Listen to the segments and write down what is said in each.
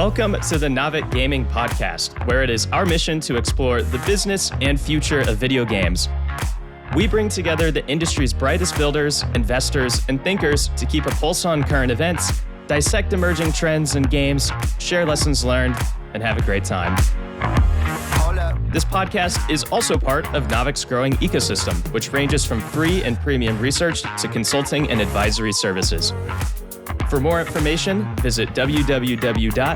Welcome to the Navik Gaming Podcast, where it is our mission to explore the business and future of video games. We bring together the industry's brightest builders, investors, and thinkers to keep a pulse on current events, dissect emerging trends in games, share lessons learned, and have a great time. This podcast is also part of Navik's growing ecosystem, which ranges from free and premium research to consulting and advisory services. For more information, visit www.navik.co.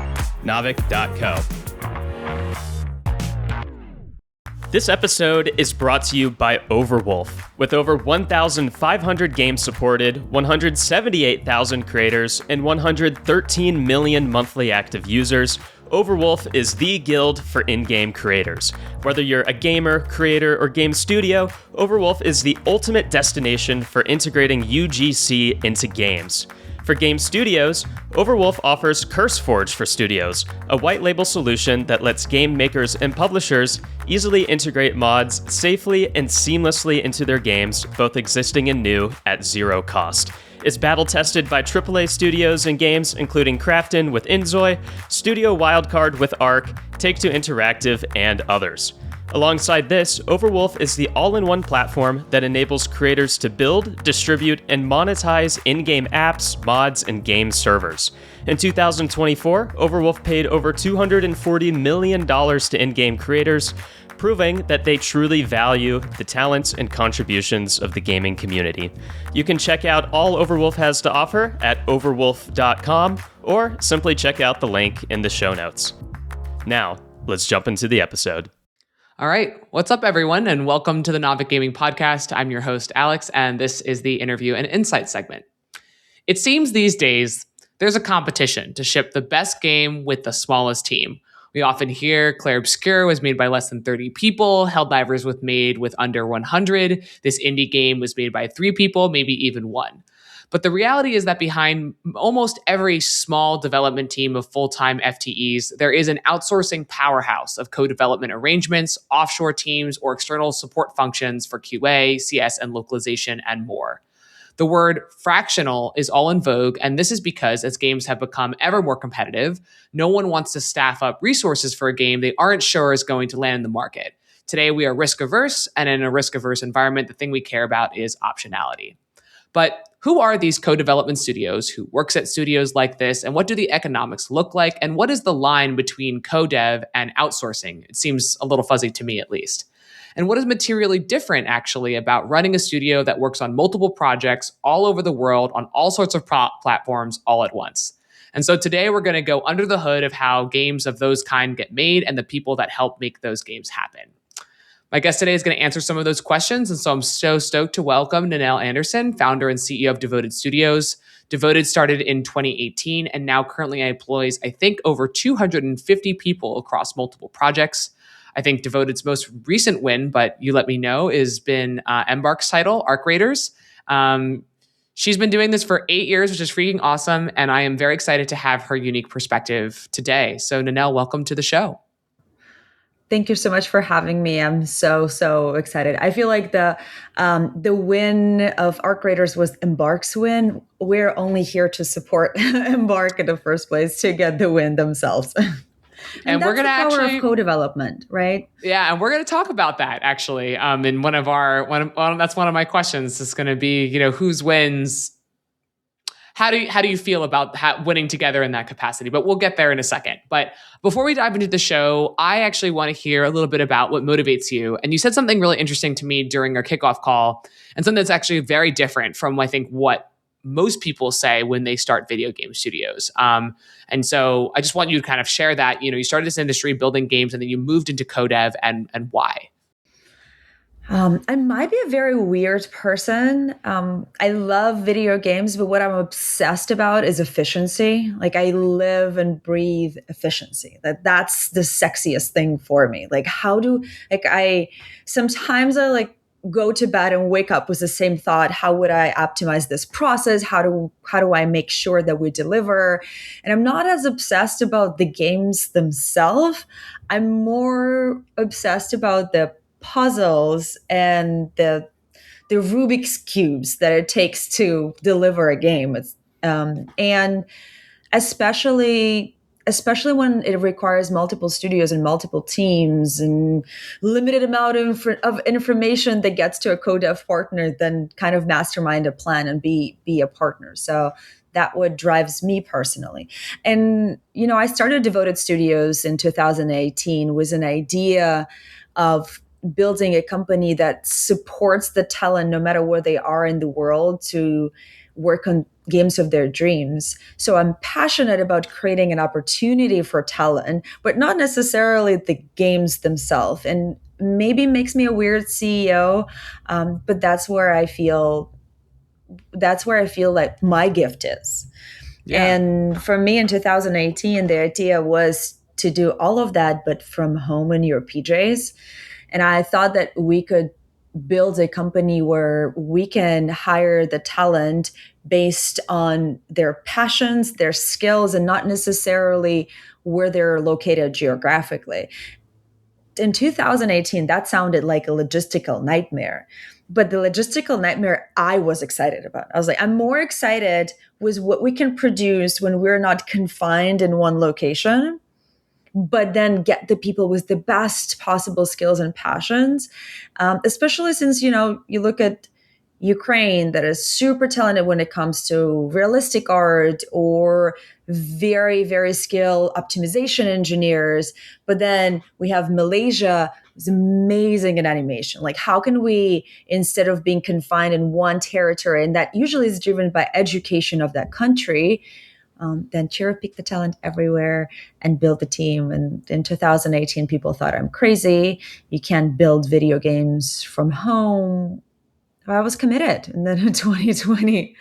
This episode is brought to you by Overwolf. With over 1,500 games supported, 178,000 creators, and 113 million monthly active users, Overwolf is the guild for in-game creators. Whether you're a gamer, creator, or game studio, Overwolf is the ultimate destination for integrating UGC into games. For game studios, Overwolf offers CurseForge for studios, a white label solution that lets game makers and publishers easily integrate mods safely and seamlessly into their games, both existing and new, at zero cost. It's battle-tested by AAA studios and games, including Krafton with Inzoi, Studio Wildcard with Arc, Take-Two Interactive, and others. Alongside this, Overwolf is the all-in-one platform that enables creators to build, distribute, and monetize in-game apps, mods, and game servers. In 2024, Overwolf paid over $240 million to in-game creators, proving that they truly value the talents and contributions of the gaming community. You can check out all Overwolf has to offer at overwolf.com, or simply check out the link in the show notes. Now, let's jump into the episode. All right. What's up, everyone, and welcome to the Navik Gaming Podcast. I'm your host, Alex, and this is the interview and insight segment. It seems these days there's a competition to ship the best game with the smallest team. We often hear Clair Obscur was made by less than 30 people, Helldivers was made with under 100, this indie game was made by 3 people, maybe even 1. But the reality is that behind almost every small development team of full-time FTEs, there is an outsourcing powerhouse of co-development arrangements, offshore teams, or external support functions for QA, CS, and localization, and more. The word fractional is all in vogue, and this is because as games have become ever more competitive, no one wants to staff up resources for a game they aren't sure is going to land in the market. Today, we are risk-averse, and in a risk-averse environment, the thing we care about is optionality. But who are these co-development studios? Who works at studios like this? And what do the economics look like? And what is the line between co-dev and outsourcing? It seems a little fuzzy to me, at least. And what is materially different, actually, about running a studio that works on multiple projects all over the world on all sorts of platforms all at once? And so today we're going to go under the hood of how games of those kind get made and the people that help make those games happen. My guest today is going to answer some of those questions, and so I'm so stoked to welcome Ninel Anderson, founder and CEO of Devoted Studios. Devoted started in 2018 and now currently employs, I think, over 250 people across multiple projects. I think Devoted's most recent win, but you let me know, has been Embark's title, Arc Raiders. She's been doing this for 8 years, which is freaking awesome, and I am very excited to have her unique perspective today. So Ninel, welcome to the show. Thank you so much for having me. I'm so excited. I feel like the win of Arc Raiders was Embark's win. We're only here to support Embark in the first place to get the win themselves. And we're going to actually power of co-development, right? Yeah, and we're going to talk about that actually. In that's one of my questions. Is going to be, whose wins. How do you feel about winning together in that capacity? But we'll get there in a second. But before we dive into the show, I actually want to hear a little bit about what motivates you. And you said something really interesting to me during our kickoff call, and something that's actually very different from, I think, what most people say when they start video game studios. And so I just want you to kind of share that. You started this industry building games, and then you moved into co-dev, and why? I might be a very weird person. I love video games, but what I'm obsessed about is efficiency. Like, I live and breathe efficiency. That's the sexiest thing for me. Sometimes I go to bed and wake up with the same thought: how would I optimize this process? How do I make sure that we deliver? And I'm not as obsessed about the games themselves. I'm more obsessed about the puzzles and the Rubik's cubes that it takes to deliver a game. And especially especially when it requires multiple studios and multiple teams and limited amount of information that gets to a co-dev partner, then kind of mastermind a plan and be a partner. So that what drives me personally. And, I started Devoted Studios in 2018 with an idea of building a company that supports the talent no matter where they are in the world to work on games of their dreams. So I'm passionate about creating an opportunity for talent, but not necessarily the games themselves. And maybe makes me a weird CEO, but that's where I feel like my gift is. Yeah. And for me in 2018, the idea was to do all of that, but from home in your PJs. And I thought that we could build a company where we can hire the talent based on their passions, their skills, and not necessarily where they're located geographically. In 2018, that sounded like a logistical nightmare. But the logistical nightmare I was excited about. I was like, I'm more excited with what we can produce when we're not confined in one location, but then get the people with the best possible skills and passions, especially since, you look at Ukraine that is super talented when it comes to realistic art or very, very skilled optimization engineers. But then we have Malaysia, who's amazing in animation. Like, how can we, instead of being confined in one territory, and that usually is driven by education of that country, then cherry pick the talent everywhere and build the team. And in 2018, people thought I'm crazy. You can't build video games from home. I was committed. And then in 2020,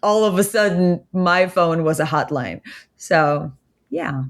all of a sudden, my phone was a hotline. So, yeah.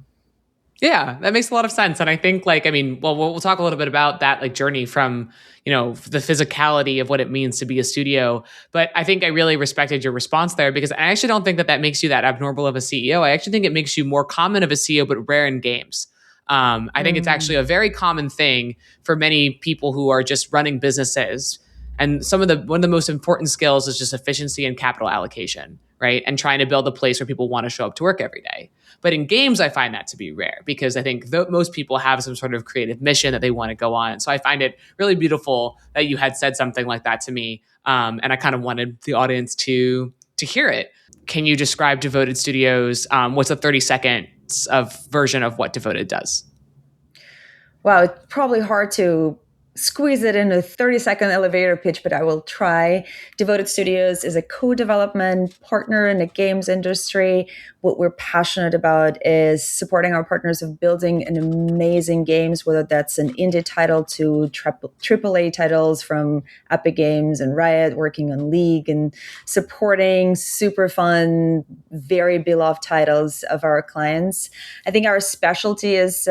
Yeah, that makes a lot of sense. And I think we'll talk a little bit about that journey from, the physicality of what it means to be a studio. But I think I really respected your response there because I actually don't think that makes you that abnormal of a CEO. I actually think it makes you more common of a CEO, but rare in games. I think it's actually a very common thing for many people who are just running businesses. And one of the most important skills is just efficiency and capital allocation, right? And trying to build a place where people want to show up to work every day. But in games, I find that to be rare because I think most people have some sort of creative mission that they want to go on. So I find it really beautiful that you had said something like that to me. And I kind of wanted the audience to hear it. Can you describe Devoted Studios? What's a 30 seconds of version of what Devoted does? Wow, it's probably hard to squeeze it in a 30-second elevator pitch, but I will try. Devoted Studios is a co-development partner in the games industry. What we're passionate about is supporting our partners of building an amazing games, whether that's an indie title to AAA titles from Epic Games and Riot, working on League, and supporting super fun, very beloved titles of our clients. I think our specialty is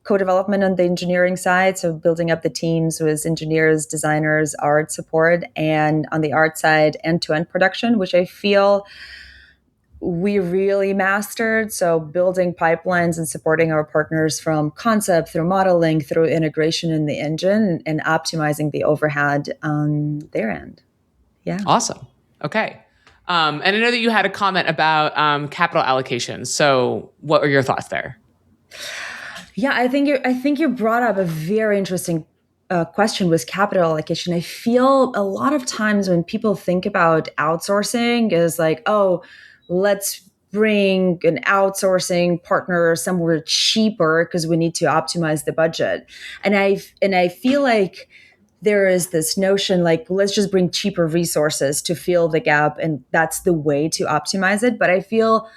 co-development on the engineering side, so building up the teams with engineers, designers, art support, and on the art side, end-to-end production, which I feel we really mastered. So building pipelines and supporting our partners from concept through modeling, through integration in the engine, and optimizing the overhead on their end. Yeah. Awesome. Okay. And I know that you had a comment about capital allocation. So what are your thoughts there? Yeah, I think you brought up a very interesting question with capital allocation. I feel a lot of times when people think about outsourcing is like, oh, let's bring an outsourcing partner somewhere cheaper because we need to optimize the budget. And I feel like there is this notion like, let's just bring cheaper resources to fill the gap, and that's the way to optimize it. But I feel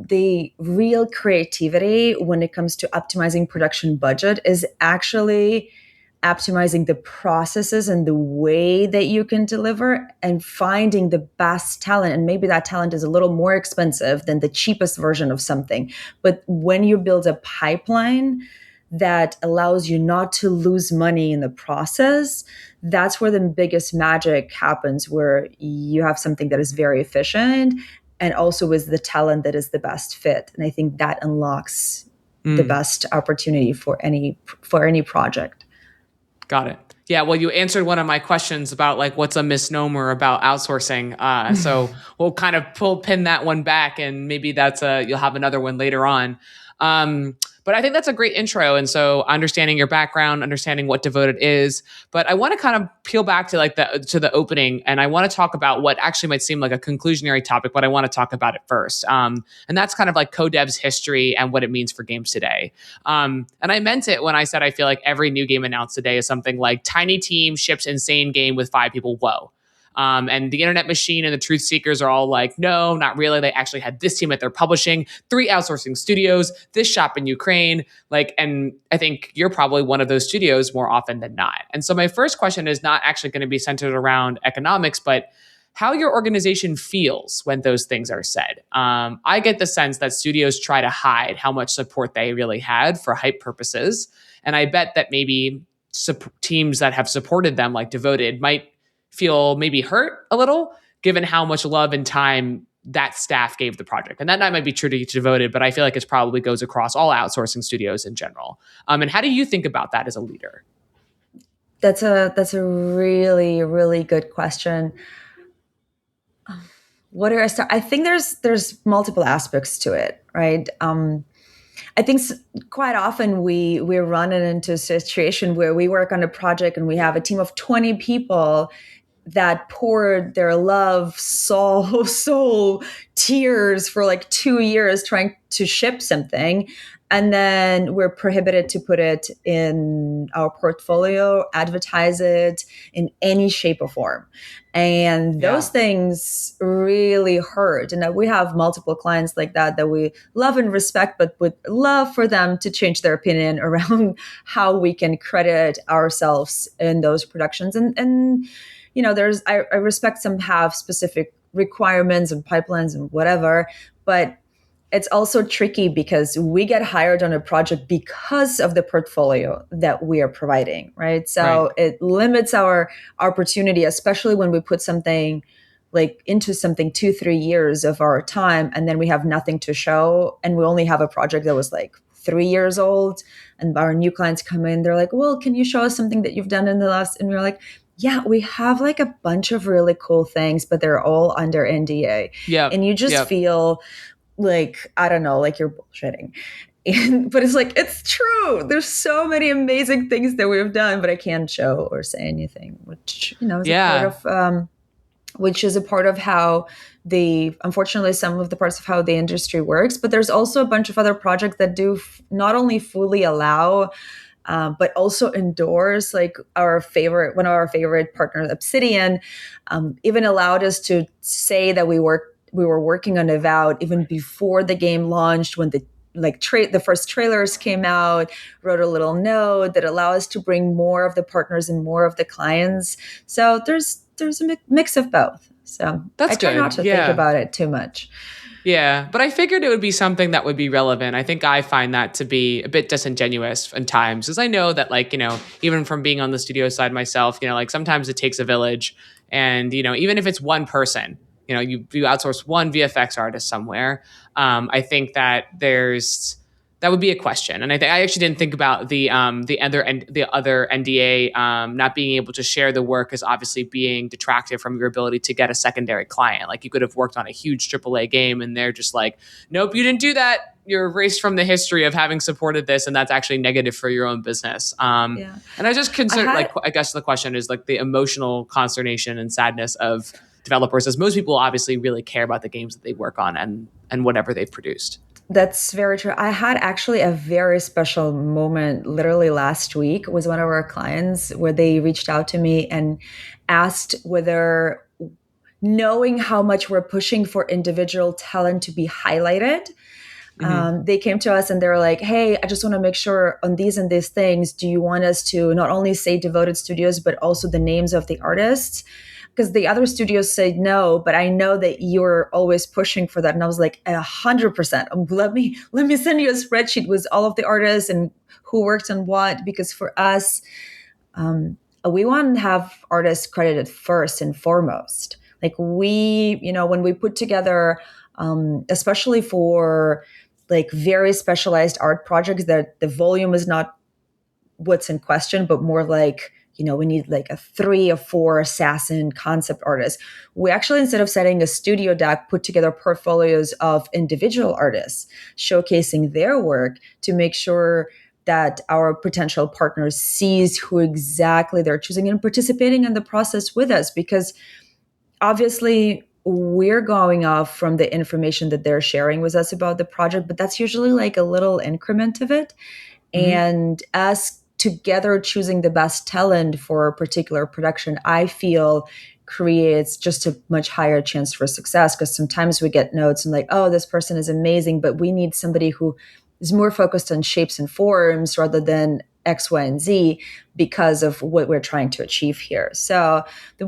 the real creativity when it comes to optimizing production budget is actually optimizing the processes and the way that you can deliver and finding the best talent. And maybe that talent is a little more expensive than the cheapest version of something. But when you build a pipeline that allows you not to lose money in the process, that's where the biggest magic happens, where you have something that is very efficient and also is the talent that is the best fit. And I think that unlocks the best opportunity for any project. Got it. Yeah, well, you answered one of my questions about like what's a misnomer about outsourcing. So we'll kind of pin that one back, and maybe you'll have another one later on. But I think that's a great intro. And so understanding your background, understanding what devoted is. But I want to kind of peel back to the opening, and I want to talk about what actually might seem like a conclusionary topic, but I want to talk about it first. And that's kind of like co-dev's history and what it means for games today. And I meant it when I said I feel like every new game announced today is something like tiny team ships insane game with 5 people. Whoa. And the internet machine and the truth seekers are all like, no, not really. They actually had this team that they're publishing, 3 outsourcing studios, this shop in Ukraine. And I think you're probably one of those studios more often than not. And so my first question is not actually going to be centered around economics, but how your organization feels when those things are said. I get the sense that studios try to hide how much support they really had for hype purposes. And I bet that maybe teams that have supported them, like Devoted, might feel maybe hurt a little, given how much love and time that staff gave the project. And that might be true to Devoted, but I feel like it probably goes across all outsourcing studios in general. And how do you think about that as a leader? That's a really, really good question. What do I start? I think there's multiple aspects to it, right? I think quite often we're running into a situation where we work on a project and we have a team of 20 people that poured their love, soul, tears for like 2 years trying to ship something. And then we're prohibited to put it in our portfolio, advertise it in any shape or form. And those things really hurt. And we have multiple clients like that we love and respect, but would love for them to change their opinion around how we can credit ourselves in those productions. And you know, I respect some have specific requirements and pipelines and whatever, but it's also tricky because we get hired on a project because of the portfolio that we are providing, right? So it limits our opportunity, especially when we put something like into something 2-3 years of our time, and then we have nothing to show, and we only have a project that was like 3 years old, and our new clients come in, they're like, well, can you show us something that you've done in the last, and we're like, yeah, we have like a bunch of really cool things, but they're all under NDA. Yeah. And you just feel like, I don't know, like you're bullshitting. But it's like, it's true. There's so many amazing things that we've done, but I can't show or say anything, which, you know, is a part of, which is a part of how unfortunately, some of the parts of how the industry works. But there's also a bunch of other projects that do not only fully allow, but also endorse, like one of our favorite partners, Obsidian, even allowed us to say that we were working on Avowed even before the game launched, when the first trailers came out, wrote a little note that allowed us to bring more of the partners and more of the clients. So there's a mix of both. So I try not to think about it too much. Yeah, but I figured it would be something that would be relevant. I think I find that to be a bit disingenuous in times, because I know that, like, you know, even from being on the studio side myself, you know, like sometimes it takes a village, and, you know, even if it's one person, you know, you outsource one VFX artist somewhere. I think that that would be a question, and I actually didn't think about the other NDA not being able to share the work as obviously being detractive from your ability to get a secondary client. Like, you could have worked on a huge AAA game, and they're just like, nope, you didn't do that. You're erased from the history of having supported this, and that's actually negative for your own business. And I just consider, I guess the question is like the emotional consternation and sadness of developers, as most people obviously really care about the games that they work on and whatever they've produced. That's very true. I had actually a very special moment literally last week. It was one of our clients where they reached out to me and asked whether, knowing how much we're pushing for individual talent to be highlighted, they came to us and they were like, hey, I just want to make sure on these and these things, do you want us to not only say Devoted Studios, but also the names of the artists? Because the other studios said no, but I know that you're always pushing for that. And I was like, 100%. Let me send you a spreadsheet with all of the artists and who worked on what. Because for us, we want to have artists credited first and foremost. Like when we put together, especially for like very specialized art projects, that the volume is not what's in question, but more like, we need like a 3 or 4 assassin concept artists. We actually, instead of setting a studio deck, put together portfolios of individual artists showcasing their work to make sure that our potential partners sees who exactly they're choosing and participating in the process with us, because obviously we're going off from the information that they're sharing with us about the project, but that's usually like a little increment of it. And us together choosing the best talent for a particular production, I feel creates just a much higher chance for success, because sometimes we get notes and like, oh, this person is amazing, but we need somebody who is more focused on shapes and forms rather than X, Y, and Z because of what we're trying to achieve here. So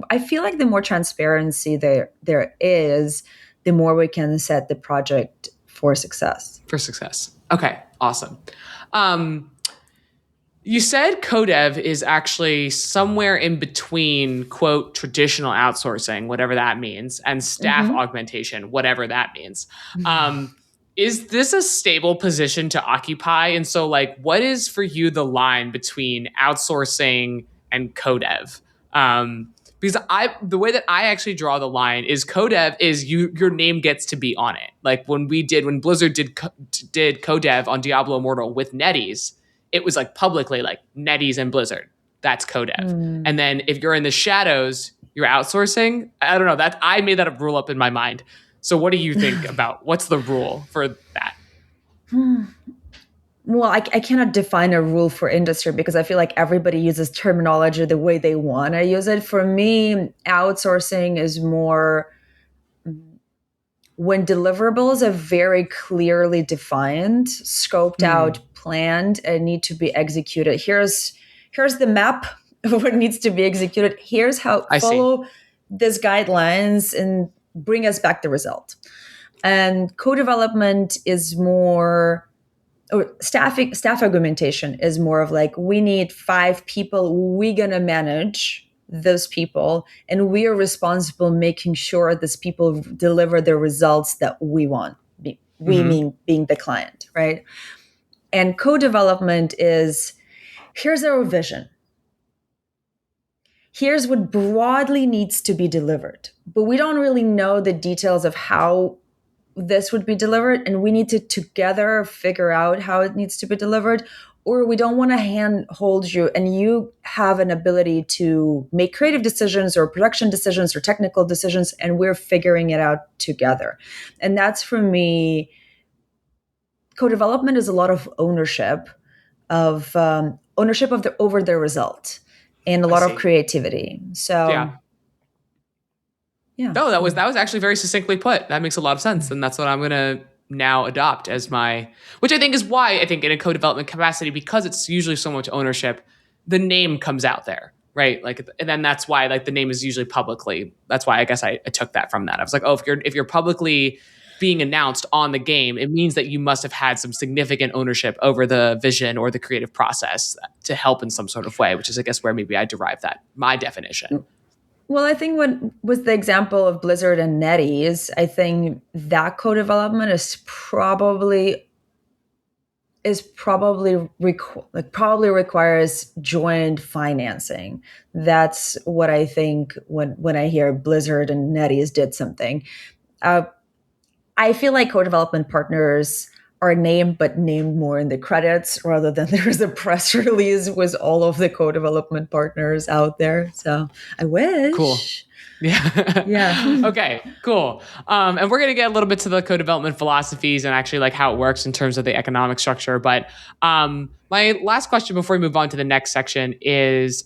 I feel like the more transparency there is, the more we can set the project for success. For success. Okay, awesome. You said codev is actually somewhere in between, quote, traditional outsourcing, whatever that means, and staff augmentation, whatever that means. Is this a stable position to occupy? And so, like, what is for you the line between outsourcing and codev? Because the way that I actually draw the line is codev is your name gets to be on it. Like when Blizzard did codev on Diablo Immortal with NetEase, it was like publicly like NetEase and Blizzard. That's codev. And then if you're in the shadows, you're outsourcing. I don't know. That I made that a rule up in my mind. So what do you think about what's the rule for that? Well, I cannot define a rule for industry because I feel like everybody uses terminology the way they want to use it. For me, outsourcing is more when deliverables are very clearly defined, scoped out, planned, and need to be executed. Here's the map of what needs to be executed. Here's how follow these guidelines and bring us back the result. And co-development is more, or staff augmentation is more of like, we need 5 people, we're going to manage those people, and we are responsible making sure these people deliver the results that we want. We mean being the client, right? And co-development is, here's our vision. Here's what broadly needs to be delivered, but we don't really know the details of how this would be delivered, and we need to together figure out how it needs to be delivered, or we don't want to handhold you and you have an ability to make creative decisions or production decisions or technical decisions, and we're figuring it out together. And that's, for me, co-development is a lot of ownership over the result. And a lot of creativity. So, yeah. No, that was actually very succinctly put. That makes a lot of sense, and that's what I'm going to now adopt as my. Which I think is why I think in a co-development capacity, because it's usually so much ownership, the name comes out there, right? Like, and then that's why like the name is usually publicly. That's why I guess I took that from that. I was like, oh, if you're publicly being announced on the game, it means that you must have had some significant ownership over the vision or the creative process to help in some sort of way, which is, I guess, where maybe I derive my definition. Well, I think with the example of Blizzard and NetEase, I think that co-development is probably requires joint financing. That's what I think when I hear Blizzard and NetEase did something. I feel like co-development partners are named, but named more in the credits rather than there's a press release with all of the co-development partners out there. So I wish. Cool. Yeah. Yeah. Okay, cool. And we're going to get a little bit to the co-development philosophies and actually like how it works in terms of the economic structure. But my last question before we move on to the next section is,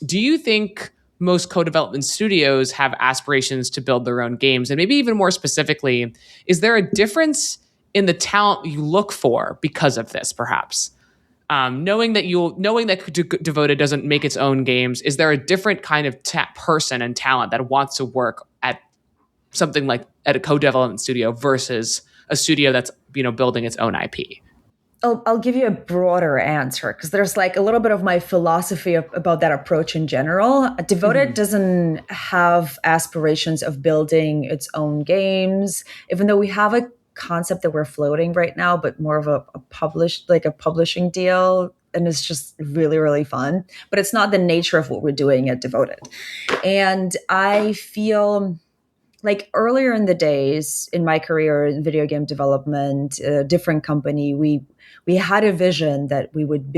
do you think most co-development studios have aspirations to build their own games? And maybe even more specifically, is there a difference in the talent you look for because of this, perhaps? Knowing that Devoted doesn't make its own games, is there a different kind of person and talent that wants to work at something like at a co-development studio versus a studio that's building its own IP? I'll give you a broader answer because there's like a little bit of my philosophy about that approach in general. Devoted doesn't have aspirations of building its own games, even though we have a concept that we're floating right now, but more of a publishing deal and it's just really, really fun. But it's not the nature of what we're doing at Devoted. And I feel like earlier in the days in my career in video game development, a different company, we had a vision that we would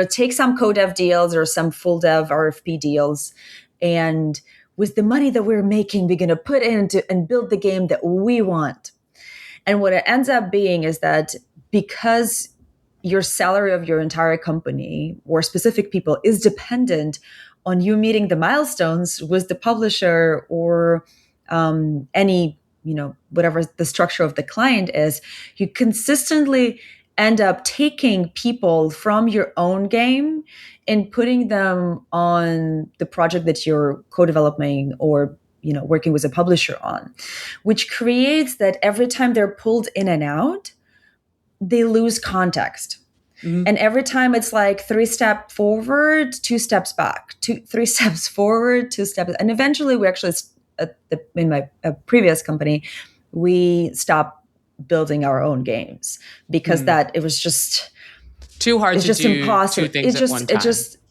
take some co-dev deals or some full dev RFP deals, and with the money that we're making, we're going to put into and build the game that we want. And what it ends up being is that because your salary of your entire company or specific people is dependent on you meeting the milestones with the publisher or any, whatever the structure of the client is, you consistently end up taking people from your own game and putting them on the project that you're co-developing or working with a publisher on, which creates that every time they're pulled in and out, they lose context. Mm-hmm. And every time it's like 3 steps forward, 2 steps back, 3 steps forward, 2 steps. And eventually we actually, in my previous company, we stopped building our own games because it was just too hard to do impossible. Two things at one time.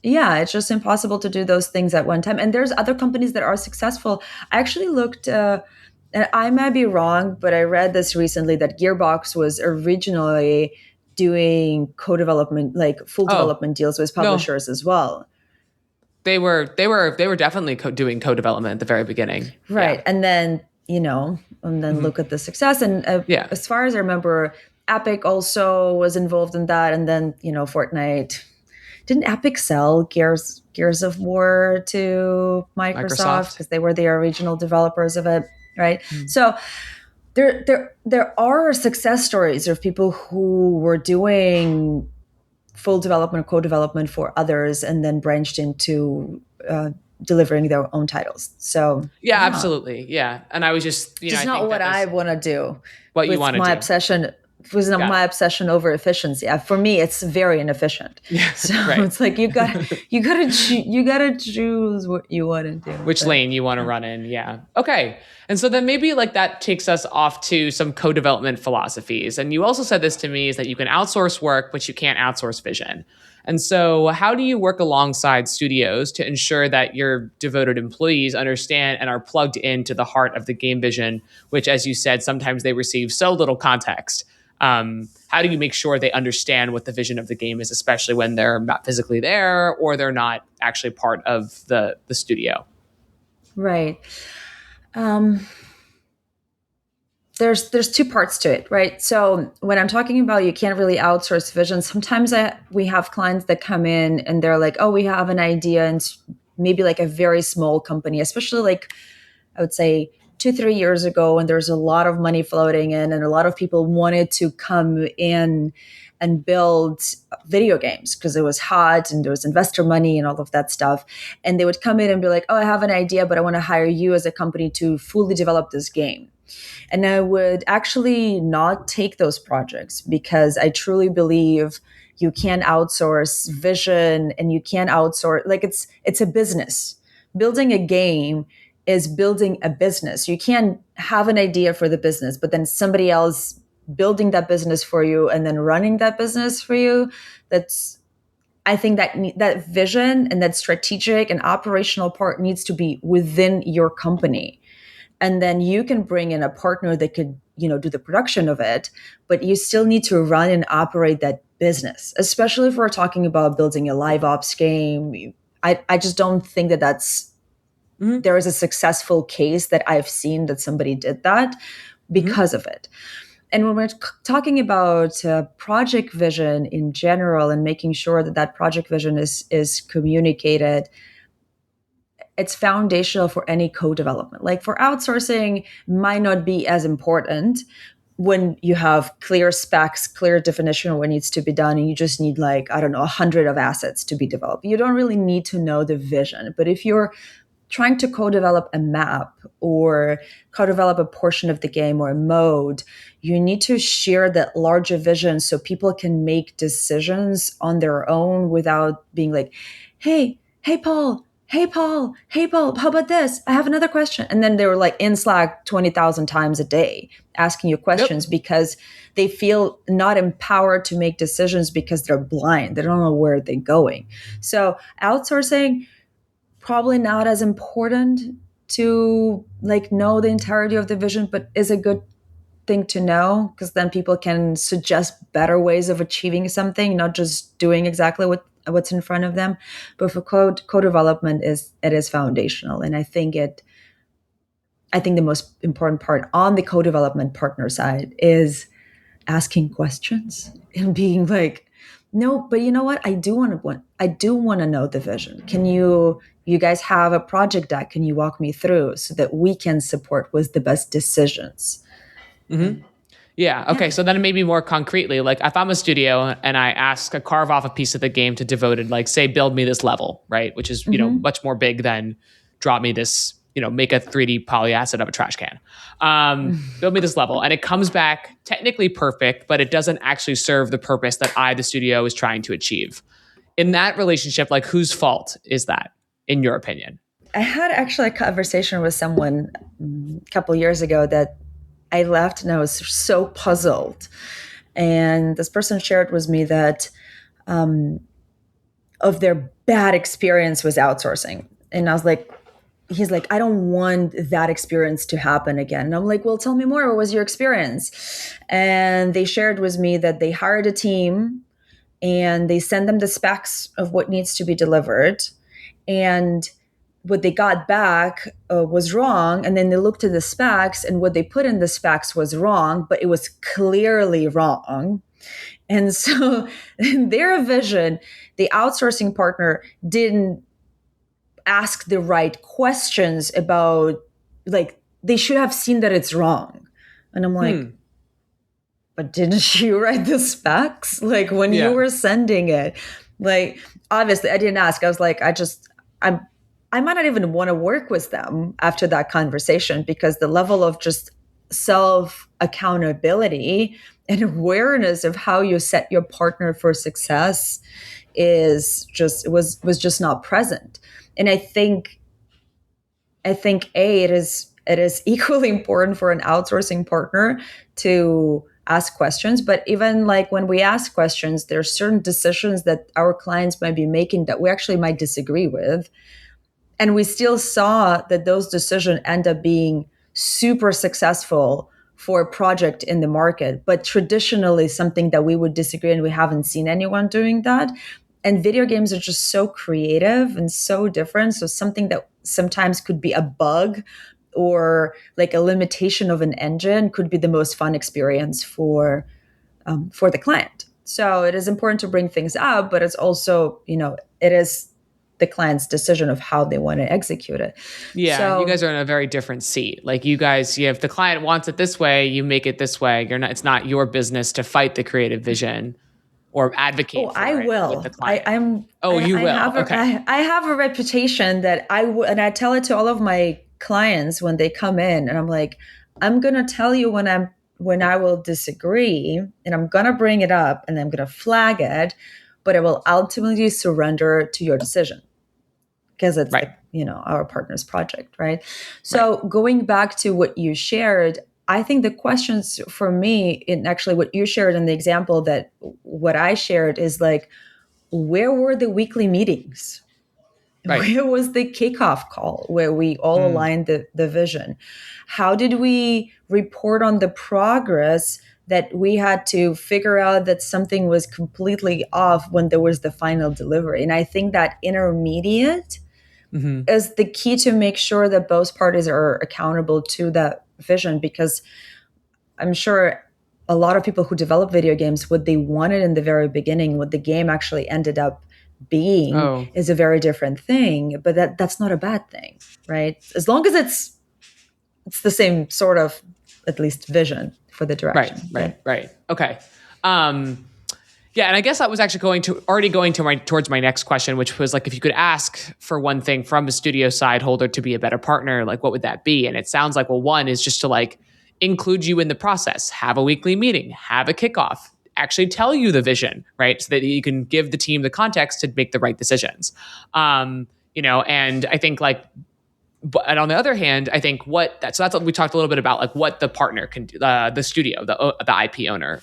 It's just impossible to do those things at one time. And there's other companies that are successful. I actually looked, and I might be wrong, but I read this recently that Gearbox was originally doing co-development, like full development deals with publishers as well. They were definitely doing co-development at the very beginning. Right. Yeah. And then, look at the success. And as far as I remember, Epic also was involved in that. And then, Fortnite. Didn't Epic sell Gears of War to Microsoft because they were the original developers of it, right? Mm. So there are success stories of people who were doing full development or co-development for others and then branched into delivering their own titles. So yeah, absolutely. Yeah. And I was just, it's not what I want to do. What you want to do. My obsession was not my obsession over efficiency. For me, it's very inefficient. Yeah, so right. It's like you gotta choose what you want to do. Which lane you want to run in. Yeah. Okay. And so then maybe like that takes us off to some co-development philosophies. And you also said this to me, is that you can outsource work, but you can't outsource vision. And so how do you work alongside studios to ensure that your devoted employees understand and are plugged into the heart of the game vision, which, as you said, sometimes they receive so little context? How do you make sure they understand what the vision of the game is, especially when they're not physically there or they're not actually part of the studio? Right. There's 2 parts to it, right? So when I'm talking about you can't really outsource vision, sometimes we have clients that come in and they're like, oh, we have an idea, and maybe like a very small company, especially like I would say 2-3 years ago, and there's a lot of money floating in and a lot of people wanted to come in and build video games because it was hot and there was investor money and all of that stuff. And they would come in and be like, oh, I have an idea, but I want to hire you as a company to fully develop this game. And I would actually not take those projects because I truly believe you can't outsource vision and you can't outsource, like it's a business. Building a game is building a business. You can't have an idea for the business, but then somebody else building that business for you and then running that business for you. I think that vision and that strategic and operational part needs to be within your company. And then you can bring in a partner that could, do the production of it, but you still need to run and operate that business, especially if we're talking about building a live ops game. I just don't think that's, there is a successful case that I've seen that somebody did that because of it. And when we're talking about project vision in general and making sure that project vision is communicated, it's foundational for any co-development. Like for outsourcing, might not be as important when you have clear specs, clear definition of what needs to be done, and you just need 100 of assets to be developed. You don't really need to know the vision. But if you're trying to co-develop a map or co-develop a portion of the game or a mode, you need to share that larger vision so people can make decisions on their own without being like, hey, Paul, hey Paul, how about this? I have another question. And then they were like in Slack 20,000 times a day asking you questions Yep. because they feel not empowered to make decisions because they're blind. They don't know where they're going. So outsourcing, probably not as important to like know the entirety of the vision, but is a good thing to know because then people can suggest better ways of achieving something, not just doing exactly what's in front of them. But for co-development is foundational, and I think the most important part on the co-development partner side is asking questions and being like, no, but you know what? I do want to know the vision. Can you guys have a project deck? Can you walk me through so that we can support with the best decisions? Mm-hmm. Yeah. Okay. So then maybe more concretely, like if I'm a studio and I ask a carve off a piece of the game to devoted, like say, build me this level, right? Which is, much more big than drop me this, make a 3D poly asset of a trash can. Build me this level. And it comes back technically perfect, but it doesn't actually serve the purpose that the studio, is trying to achieve. In that relationship, like whose fault is that, in your opinion? I had actually a conversation with someone a couple years ago that I left and I was so puzzled. And this person shared with me that of their bad experience with outsourcing. And I was like, he's like, I don't want that experience to happen again. And I'm like, well, tell me more. What was your experience? And they shared with me that they hired a team and they send them the specs of what needs to be delivered. And what they got back was wrong. And then they looked at the specs and what they put in the specs was wrong, but it was clearly wrong. And so in their vision, the outsourcing partner didn't ask the right questions about, like, they should have seen that it's wrong. And I'm like, but didn't you write the specs? Like when you were sending it, like, obviously I didn't ask. I was like, I might not even want to work with them after that conversation because the level of just self accountability and awareness of how you set your partner for success was just not present. And I think it is equally important for an outsourcing partner to ask questions. But even like when we ask questions, there are certain decisions that our clients might be making that we actually might disagree with. And we still saw that those decisions end up being super successful for a project in the market, but traditionally something that we would disagree, and we haven't seen anyone doing that. And video games are just so creative and so different. So something that sometimes could be a bug or like a limitation of an engine could be the most fun experience for the client. So it is important to bring things up, but it's also, it is the client's decision of how they want to execute it. Yeah, so, you guys are in a very different seat. Like if the client wants it this way, you make it this way. It's not your business to fight the creative vision or advocate for I it will. with the client. You will. I have a reputation that and I tell it to all of my clients when they come in, and I'm like, I'm going to tell you when I will disagree, and I'm going to bring it up and I'm going to flag it, but I will ultimately surrender to your decision because it's right. Our partner's project, right? So going back to what you shared, I think the questions for me, in actually what you shared in the example that what I shared is like, where were the weekly meetings? Right. Where was the kickoff call where we all aligned the vision? How did we report on the progress that we had to figure out that something was completely off when there was the final delivery? And I think that intermediate is the key to make sure that both parties are accountable to that vision, because I'm sure a lot of people who develop video games, what they wanted in the very beginning, what the game actually ended up being is a very different thing, but that's not a bad thing, right? As long as it's the same sort of, at least, vision for the direction. Right. Okay. Yeah, and I guess I was actually towards my next question, which was like, if you could ask for one thing from a studio side holder to be a better partner, like what would that be? And it sounds like, well, one is just to like include you in the process, have a weekly meeting, have a kickoff, actually tell you the vision, right? So that you can give the team the context to make the right decisions. And I think and on the other hand, I think so that's what we talked a little bit about, like what the partner can do, the studio, the IP owner,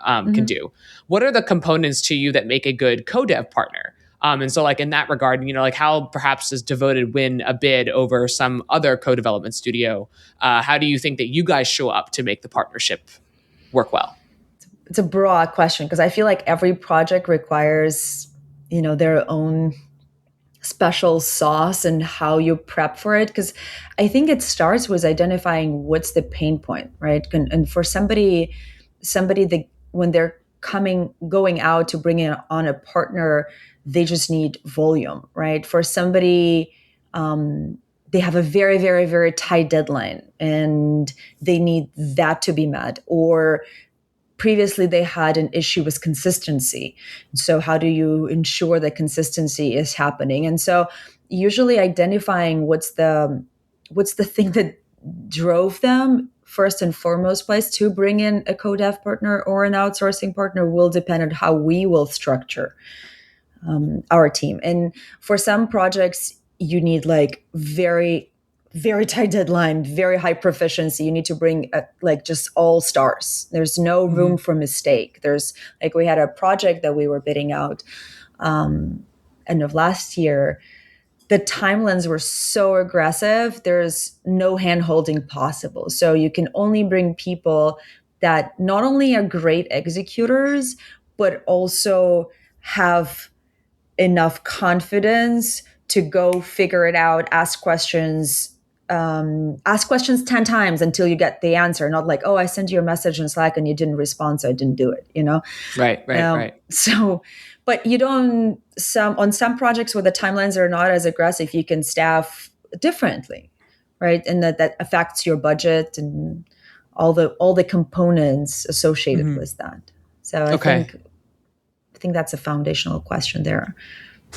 can do. What are the components to you that make a good co-dev partner? And so like in that regard, like how perhaps does Devoted win a bid over some other co-development studio? How do you think that you guys show up to make the partnership work well? It's a broad question because I feel like every project requires, their own special sauce and how you prep for it. Because I think it starts with identifying what's the pain point, right? And for somebody that when they're going out to bring in on a partner, they just need volume, right? For somebody, they have a very, very, very tight deadline and they need that to be met. Or previously they had an issue with consistency. So how do you ensure that consistency is happening? And so usually identifying what's the thing that drove them first and foremost place to bring in a co-dev partner or an outsourcing partner will depend on how we will structure our team. And for some projects, you need like very, very tight deadline, very high proficiency. You need to bring just all stars. There's no room for mistake. There's we had a project that we were bidding out end of last year. The timelines were so aggressive. There's no hand-holding possible. So you can only bring people that not only are great executors, but also have enough confidence to go figure it out, ask questions 10 times until you get the answer. Not like, oh, I sent you a message in Slack and you didn't respond, so I didn't do it, Right. So, but you don't, on some projects where the timelines are not as aggressive, you can staff differently, right? And that affects your budget and all the components associated with that. So I think that's a foundational question there.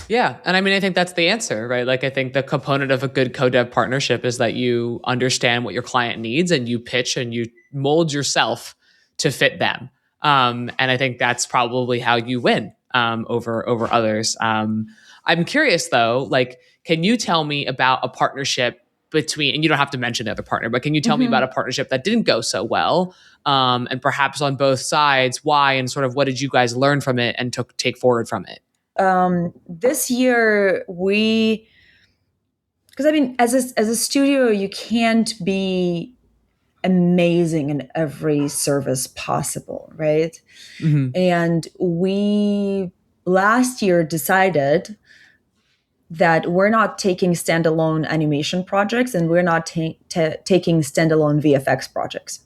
Yeah. And I mean, I think that's the answer, right? Like, I think the component of a good co-dev partnership is that you understand what your client needs and you pitch and you mold yourself to fit them. And I think that's probably how you win over others. I'm curious though, like, can you tell me about a partnership between, and you don't have to mention the other partner, but can you tell me about a partnership that didn't go so well? And perhaps on both sides, why, and sort of what did you guys learn from it and take forward from it? This year because I mean, as a studio, you can't be amazing in every service possible, right? And we last year decided that we're not taking standalone animation projects and we're not taking standalone VFX projects.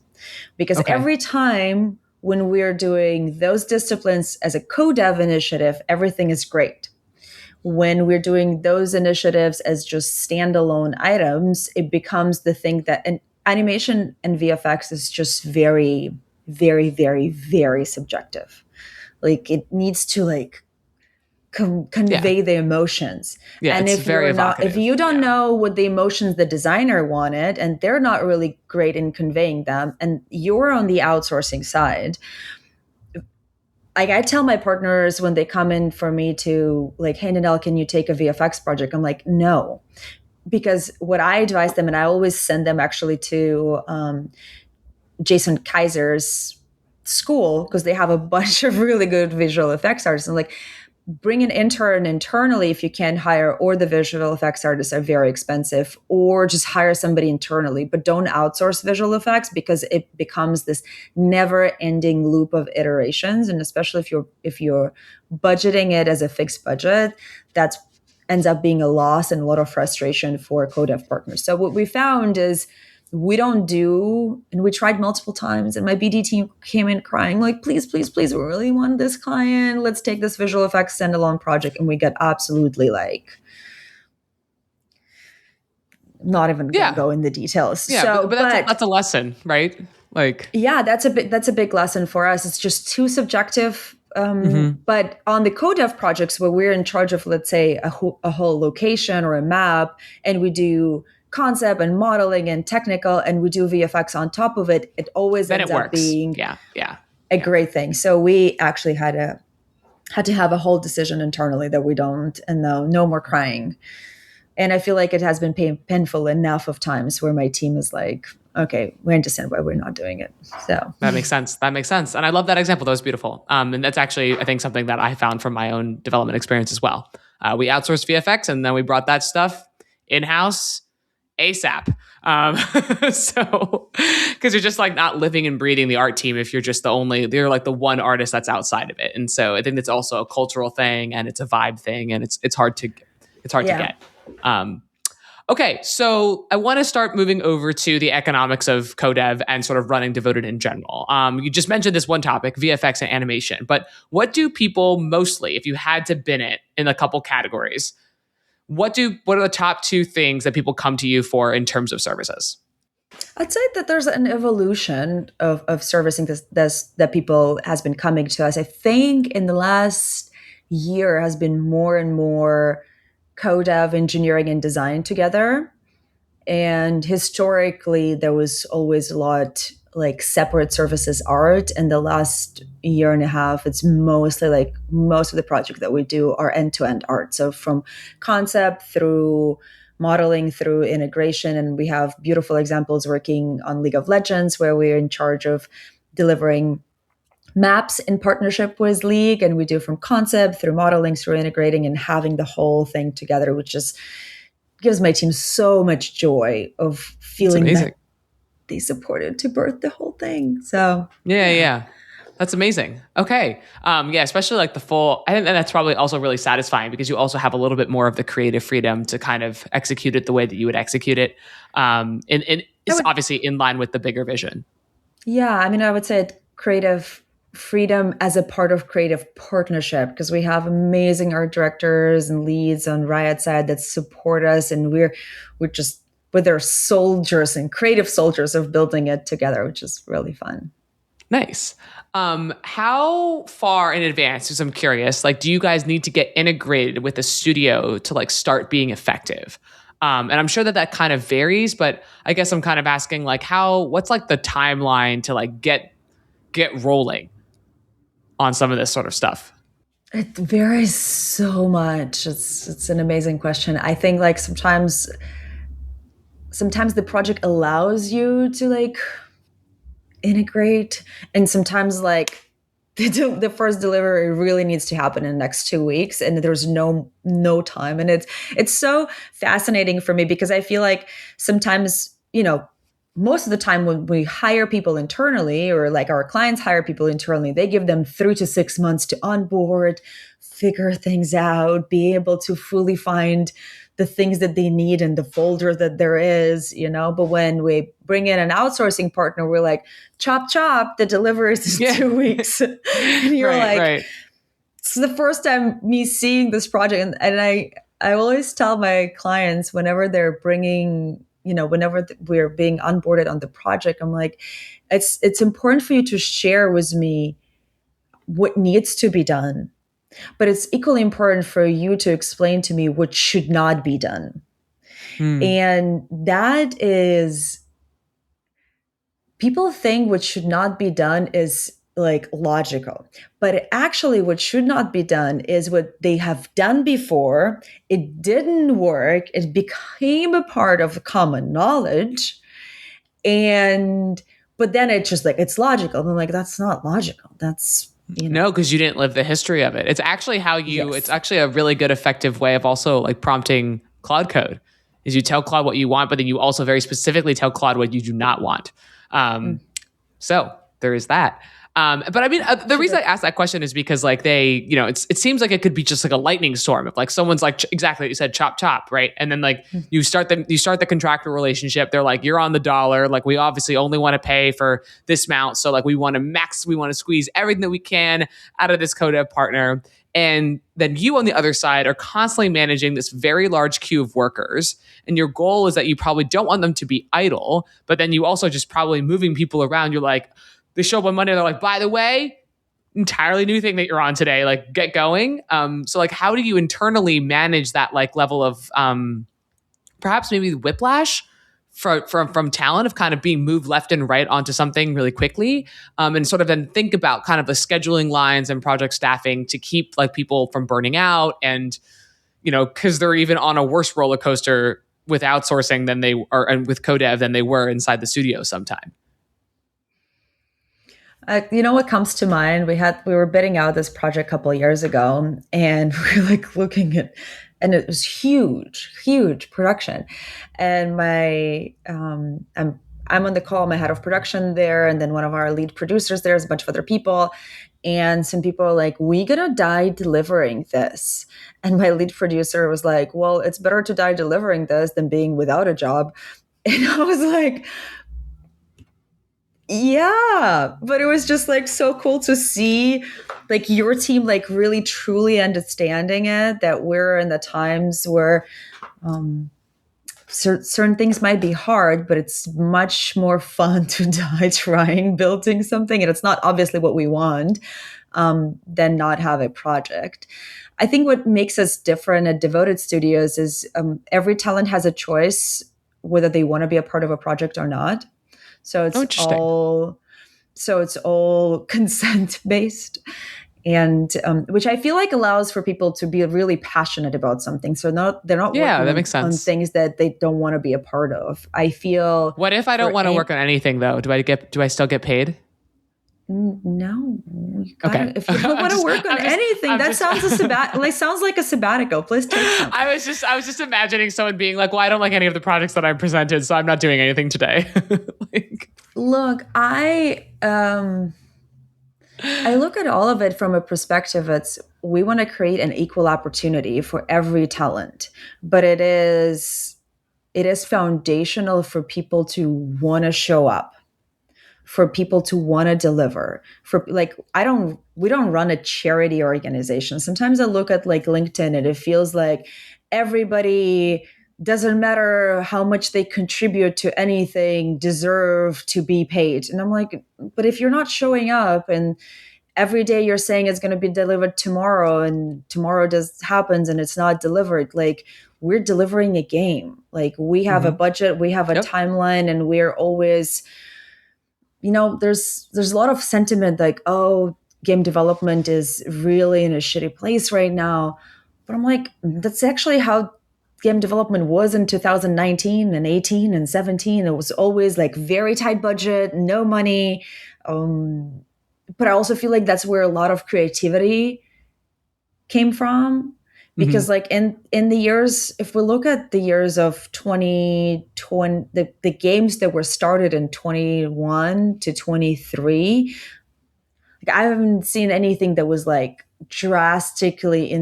Because every time when we're doing those disciplines as a co-dev initiative, everything is great. When we're doing those initiatives as just standalone items, it becomes the thing that animation and VFX is just very, very, very, very subjective. Like it needs to convey the emotions. Yeah, and if you don't know what the emotions the designer wanted, and they're not really great in conveying them, and you're on the outsourcing side, I tell my partners when they come in for me to hey, Ninel, can you take a VFX project? I'm like, no, because what I advise them, and I always send them actually to Jason Kaiser's school because they have a bunch of really good visual effects artists. I'm like, bring an intern internally if you can hire, or the visual effects artists are very expensive, or just hire somebody internally, but don't outsource visual effects because it becomes this never ending loop of iterations. And especially if you're budgeting it as a fixed budget, that's ends up being a loss and a lot of frustration for co-dev partners. So what we found is we don't do, and we tried multiple times, and my BD team came in crying, like, please, please, please, we really want this client. Let's take this visual effects standalone project. And we get absolutely not even gonna go in the details. Yeah, so, but that's a lesson, right? That's a big lesson for us. It's just too subjective. But on the co-dev projects where we're in charge of, let's say, a whole location or a map, and we do concept and modeling and technical, and we do VFX on top of it, it always ends up being a great thing. So we actually had to have a whole decision internally that we don't, and no more crying. And I feel like it has been painful enough of times where my team is like, okay, we understand why we're not doing it. So that makes sense. That makes sense. And I love that example. That was beautiful. And that's actually, I think, something that I found from my own development experience as well. We outsourced VFX and then we brought that stuff in-house ASAP. So, because you're just like not living and breathing the art team if you're just you're like the one artist that's outside of it. And so I think that's also a cultural thing and it's a vibe thing and it's hard to get. Okay, so I want to start moving over to the economics of co-dev and sort of running Devoted in general. You just mentioned this one topic, VFX and animation, but what do people mostly, if you had to bin it in a couple categories, what are the top two things that people come to you for in terms of services? I'd say that there's an evolution of servicing this that people has been coming to us. I think in the last year has been more and more co-dev, engineering, and design together. And historically, there was always a lot like separate services art. And the last year and a half, it's mostly like most of the projects that we do are end-to-end art. So from concept through modeling through integration. And we have beautiful examples working on League of Legends, where we're in charge of delivering maps in partnership with League, and we do from concept through modeling through integrating and having the whole thing together, which just gives my team so much joy of feeling that they supported to birth the whole thing. So yeah. That's amazing. Okay. Especially like I think that's probably also really satisfying because you also have a little bit more of the creative freedom to kind of execute it the way that you would execute it. And it's obviously in line with the bigger vision. Yeah. I mean, I would say creative freedom as a part of creative partnership, because we have amazing art directors and leads on Riot side that support us, and we're just with our soldiers and creative soldiers of building it together, which is really fun. Nice. How far in advance, because I'm curious, like, do you guys need to get integrated with the studio to like start being effective? And I'm sure that kind of varies, but I guess I'm kind of asking like what's like the timeline to like get rolling on some of this sort of stuff? It varies so much. It's an amazing question. I think like sometimes the project allows you to like integrate, and sometimes like the first delivery really needs to happen in the next 2 weeks, and there's no time. And it's so fascinating for me because I feel like sometimes, most of the time when we hire people internally, or like our clients hire people internally, they give them 3 to 6 months to onboard, figure things out, be able to fully find the things that they need in the folder that there is, but when we bring in an outsourcing partner, we're like, chop, the delivery is 2 weeks. And you're right. It's the first time me seeing this project. And I always tell my clients whenever they're bringing, whenever we're being onboarded on the project, I'm like, it's important for you to share with me what needs to be done. But it's equally important for you to explain to me what should not be done. And that is, people think what should not be done is like logical, but actually what should not be done is what they have done before. It didn't work. It became a part of common knowledge. But then it's just like, it's logical. I'm like, that's not logical. That's, No, because you didn't live the history of it. It's actually it's actually a really good, effective way of also like prompting Claude code is you tell Claude what you want, but then you also very specifically tell Claude what you do not want. So there is that. But I mean, the reason I asked that question is because like it seems like it could be just like a lightning storm. If like someone's like, exactly what you said, chop, right? And then like you start the contractual relationship. They're like, you're on the dollar. Like we obviously only want to pay for this amount. So like we want to squeeze everything that we can out of this co-dev partner. And then you on the other side are constantly managing this very large queue of workers. And your goal is that you probably don't want them to be idle, but then you also just probably moving people around. You're like, they show up on Monday, they're like, by the way, entirely new thing that you're on today, like get going. So like, how do you internally manage that like level of perhaps maybe whiplash from talent of kind of being moved left and right onto something really quickly, and sort of then think about kind of the scheduling lines and project staffing to keep like people from burning out and because they're even on a worse roller coaster with outsourcing than they are, and with co-dev than they were inside the studio sometime. What comes to mind? We were bidding out this project a couple of years ago, and we were like looking at, and it was huge production. And I'm on the call, my head of production there, and then one of our lead producers there's a bunch of other people. And some people are like, "We gonna die delivering this." And my lead producer was like, "Well, it's better to die delivering this than being without a job." And I was like, yeah, but it was just like so cool to see like your team like really truly understanding it, that we're in the times where certain things might be hard, but it's much more fun to die trying building something, and it's not obviously what we want, than not have a project. I think what makes us different at Devoted Studios is every talent has a choice whether they want to be a part of a project or not. So it's all consent based, and which I feel like allows for people to be really passionate about something. So they're not working that makes sense. on things that they don't want to be a part of. I feel. What if I don't want to work on anything though? Do I still get paid? No. Okay. If you don't want to work on anything, sounds like a sabbatical. Please take some. I was just imagining someone being like, "Well, I don't like any of the projects that I presented, so I'm not doing anything today." Look, I look at all of it from a perspective. We want to create an equal opportunity for every talent, but it is foundational for people to want to show up, for people to want to deliver. We don't run a charity organization. Sometimes I look at like LinkedIn and it feels like everybody, doesn't matter how much they contribute to anything, deserve to be paid. And I'm like, but if you're not showing up and every day you're saying it's going to be delivered tomorrow, and tomorrow happens and it's not delivered, like we're delivering a game. Like we have a budget, we have a timeline, and we're always, there's a lot of sentiment like, oh, game development is really in a shitty place right now. But I'm like, that's actually how game development was in 2019 and 18 and 17. It was always like very tight budget, no money. But I also feel like that's where a lot of creativity came from. Because like in the years, if we look at the years of 2020, the games that were started in 21 to 23, like I haven't seen anything that was like drastically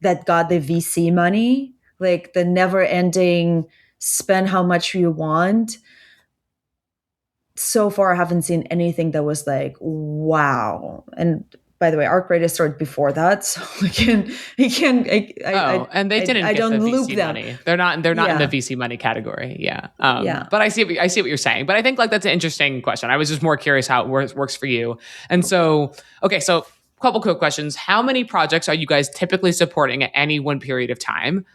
that got the VC money, like the never ending spend how much you want. So far, I haven't seen anything that was like, wow. And by the way, Arc Raid started before that, so and they didn't get the VC them. money. They're not in the VC money category. Yeah. But I see what you're saying. But I think like that's an interesting question. I was just more curious how it works for you. And so, okay, so a couple quick questions. How many projects are you guys typically supporting at any one period of time?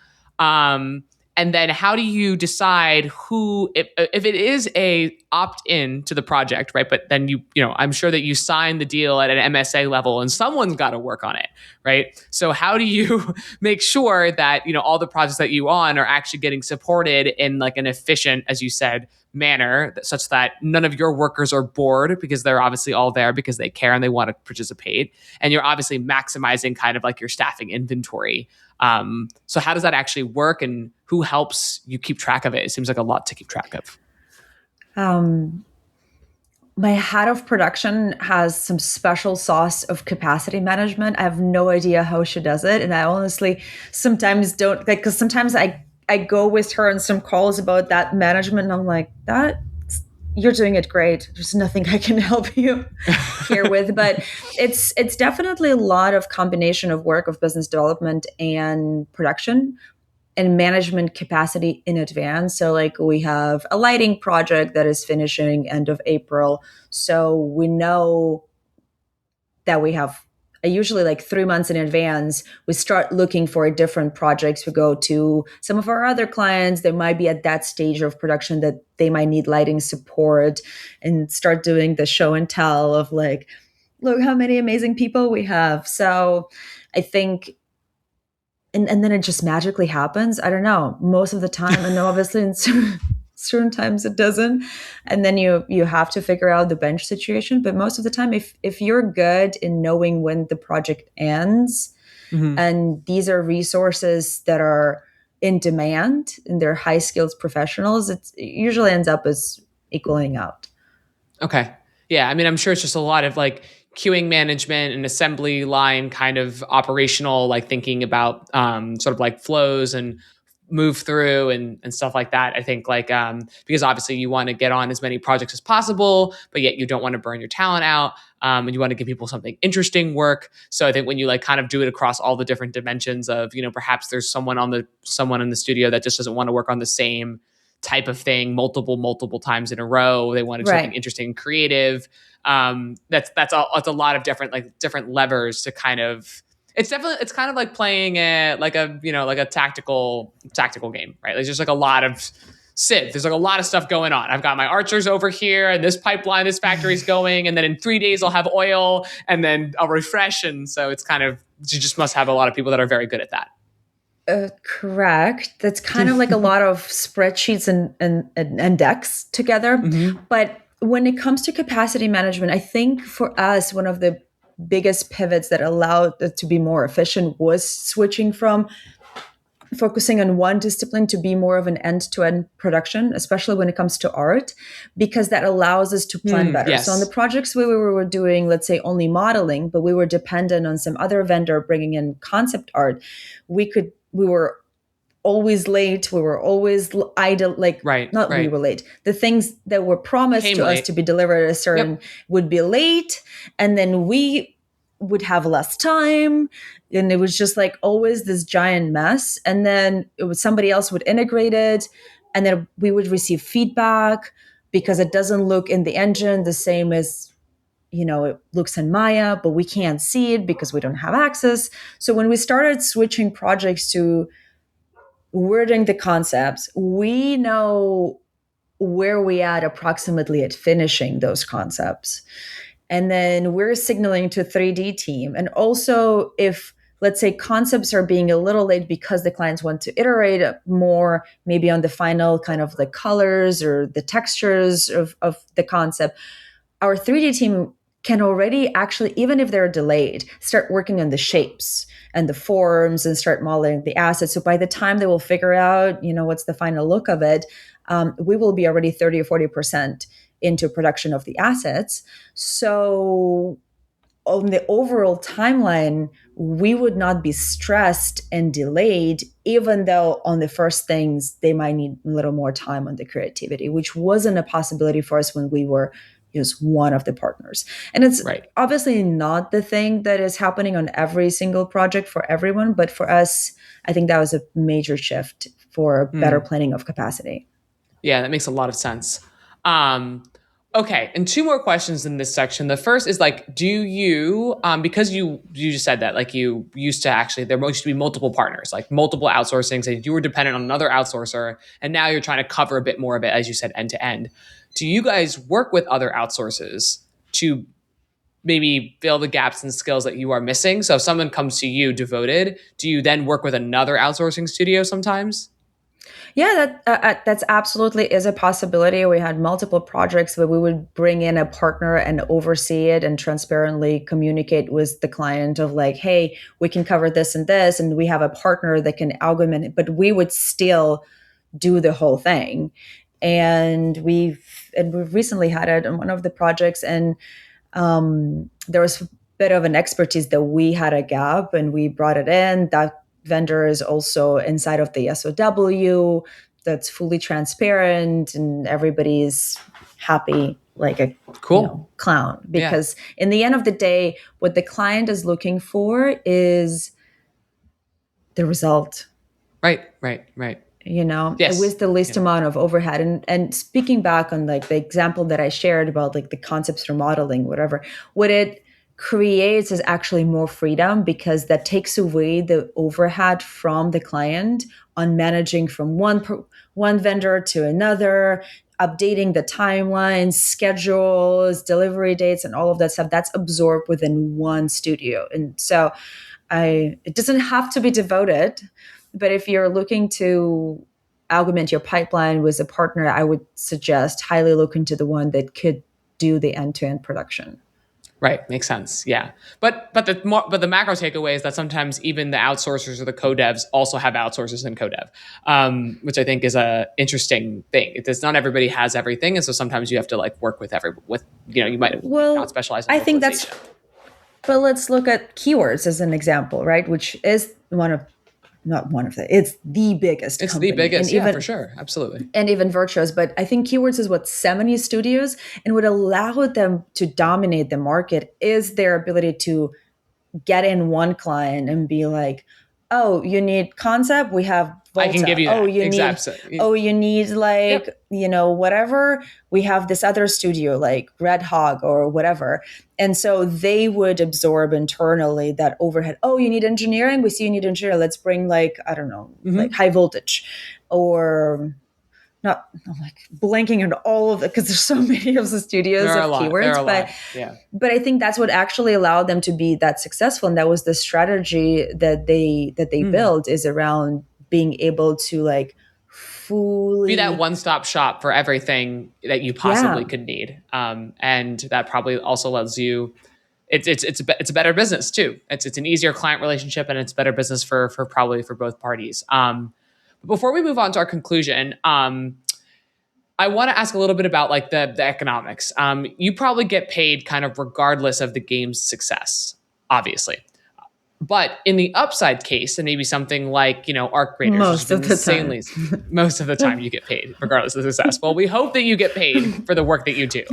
And then how do you decide who, if it is a opt-in to the project, right? But then I'm sure that you sign the deal at an MSA level and someone's got to work on it, right? So how do you make sure that, all the projects that you on are actually getting supported in like an efficient, as you said, manner, such that none of your workers are bored because they're obviously all there because they care and they want to participate. And you're obviously maximizing kind of like your staffing inventory. So how does that actually work, and who helps you keep track of it? It seems like a lot to keep track of. My head of production has some special sauce of capacity management. I have no idea how she does it. And I honestly sometimes don't, like, because sometimes I go with her on some calls about that management, and I'm like, you're doing it great. There's nothing I can help you here with. But it's definitely a lot of combination of work of business development and production and management capacity in advance. So like we have a lighting project that is finishing end of April. So we know that we have usually like 3 months in advance, we start looking for different projects. We go to some of our other clients that might be at that stage of production that they might need lighting support, and start doing the show and tell of like, look how many amazing people we have. So I think and then it just magically happens. I don't know, most of the time. And obviously in certain times it doesn't. And then you have to figure out the bench situation. But most of the time, if you're good in knowing when the project ends, and these are resources that are in demand and they're high skilled professionals, it usually ends up as equaling out. Okay. Yeah. I mean, I'm sure it's just a lot of like queuing management and assembly line kind of operational, like thinking about sort of like flows and move through and stuff like that. I think like because obviously you want to get on as many projects as possible, but yet you don't want to burn your talent out. And you want to give people something interesting work. So I think when you like kind of do it across all the different dimensions of, perhaps there's someone in the studio that just doesn't want to work on the same type of thing multiple times in a row. They want to do something interesting and creative. That's a lot of different levers to kind of. It's kind of like playing like a tactical game, right? Like there's like a lot of Civ. There's like a lot of stuff going on. I've got my archers over here, and this pipeline, this factory's going, and then in 3 days I'll have oil, and then I'll refresh, and so it's kind of you just must have a lot of people that are very good at that. Correct. That's kind of like a lot of spreadsheets and decks together. But when it comes to capacity management, I think for us, one of the biggest pivots that allowed it to be more efficient was switching from focusing on one discipline to be more of an end-to-end production, especially when it comes to art, because that allows us to plan better. Yes. So on the projects where we were doing, let's say, only modeling, but we were dependent on some other vendor bringing in concept art, we were always late. We were always idle, we were late. The things that were promised to us to be delivered at a certain would be late. And then we would have less time. And it was just like always this giant mess. And then somebody else would integrate it. And then we would receive feedback because it doesn't look in the engine the same as it looks in Maya, but we can't see it because we don't have access. So when we started switching projects to wording the concepts, we know where we at approximately at finishing those concepts. And then we're signaling to 3D team. And also if, let's say, concepts are being a little late because the clients want to iterate more, maybe on the final kind of the colors or the textures of the concept, our 3D team can already actually, even if they're delayed, start working on the shapes and the forms and start modeling the assets. So by the time they will figure out, what's the final look of it, we will be already 30 or 40% into production of the assets. So on the overall timeline, we would not be stressed and delayed, even though on the first things, they might need a little more time on the creativity, which wasn't a possibility for us when we were just one of the partners. And it's obviously not the thing that is happening on every single project for everyone, but for us, I think that was a major shift for better planning of capacity. Yeah, that makes a lot of sense. Okay, and two more questions in this section. The first is like, do you, because you just said that, like you used to actually, there used to be multiple partners, like multiple outsourcing, so you were dependent on another outsourcer, and now you're trying to cover a bit more of it, as you said, end to end. Do you guys work with other outsources to maybe fill the gaps and skills that you are missing? So if someone comes to you devoted, do you then work with another outsourcing studio sometimes? Yeah, that's absolutely is a possibility. We had multiple projects where we would bring in a partner and oversee it and transparently communicate with the client of like, hey, we can cover this and this, and we have a partner that can augment it, but we would still do the whole thing. And we've recently had it on one of the projects, and there was a bit of an expertise that we had a gap, and we brought it in. That vendor is also inside of the SOW that's fully transparent, and everybody's happy like a clown. Because in the end of the day, what the client is looking for is the result. Right. Yes. With the least amount of overhead. And speaking back on like the example that I shared about like the concepts for modeling, whatever, what it creates is actually more freedom, because that takes away the overhead from the client on managing from one vendor to another, updating the timelines, schedules, delivery dates, and all of that stuff. That's absorbed within one studio. And so it doesn't have to be devoted, but if you're looking to augment your pipeline with a partner, I would suggest highly look into the one that could do the end-to-end production. Right, makes sense. Yeah, but the macro takeaway is that sometimes even the outsourcers or the co-devs also have outsourcers and co-dev, which I think is a interesting thing. It's not everybody has everything, and so sometimes you have to like work with you might not specialize in I think localization. but let's look at keywords as an example, right? Which is it's the biggest. It's company. the biggest, and even, for sure, absolutely, and even virtuous. But I think keywords is what 70 studios, and what allowed them to dominate the market is their ability to get in one client and be like, oh, you need concept, we have Volta. I can give you that. You need like, whatever, we have this other studio like Red Hog or whatever. And so they would absorb internally that overhead. Oh, you need engineering, we see you need engineering, let's bring like, I don't know, like high voltage, or not. I'm like blanking on all of it because there's so many of the studios of keywords, but I think that's what actually allowed them to be that successful, and that was the strategy that they built, is around being able to like fully be that one-stop shop for everything that you possibly could need, and that probably also allows you. It's a better business too. It's an easier client relationship, and it's better business for both parties. Before we move on to our conclusion, I want to ask a little bit about like the economics. You probably get paid kind of regardless of the game's success, obviously. But in the upside case, and maybe something like, Arc Raiders, most of the time you get paid regardless of success. Well, we hope that you get paid for the work that you do.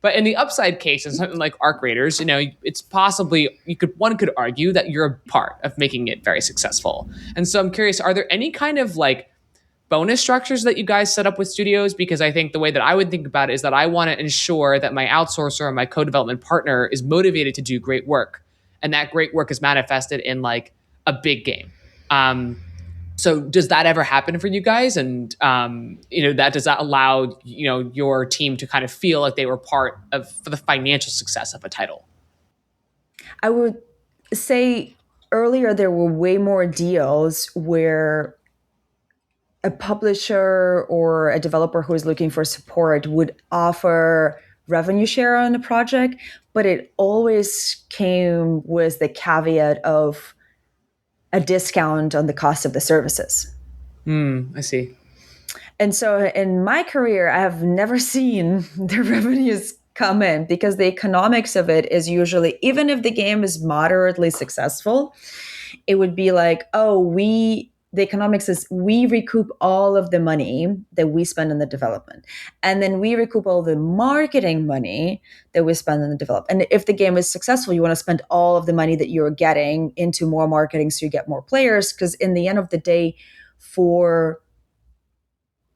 But in the upside case, and something like Arc Raiders, it's possibly one could argue that you're a part of making it very successful. And so I'm curious, are there any kind of like bonus structures that you guys set up with studios? Because I think the way that I would think about it is that I want to ensure that my outsourcer or my co-development partner is motivated to do great work. And that great work is manifested in like a big game. So does that ever happen for you guys? And, does that allow, your team to kind of feel like they were part of for the financial success of a title? I would say earlier there were way more deals where a publisher or a developer who is looking for support would offer revenue share on the project, but it always came with the caveat of a discount on the cost of the services. I see. And so in my career, I have never seen the revenues come in, because the economics of it is usually, even if the game is moderately successful, it would be like, the economics is we recoup all of the money that we spend on the development. And then we recoup all the marketing money that we spend on the development. And if the game is successful, you want to spend all of the money that you're getting into more marketing so you get more players. Because in the end of the day, for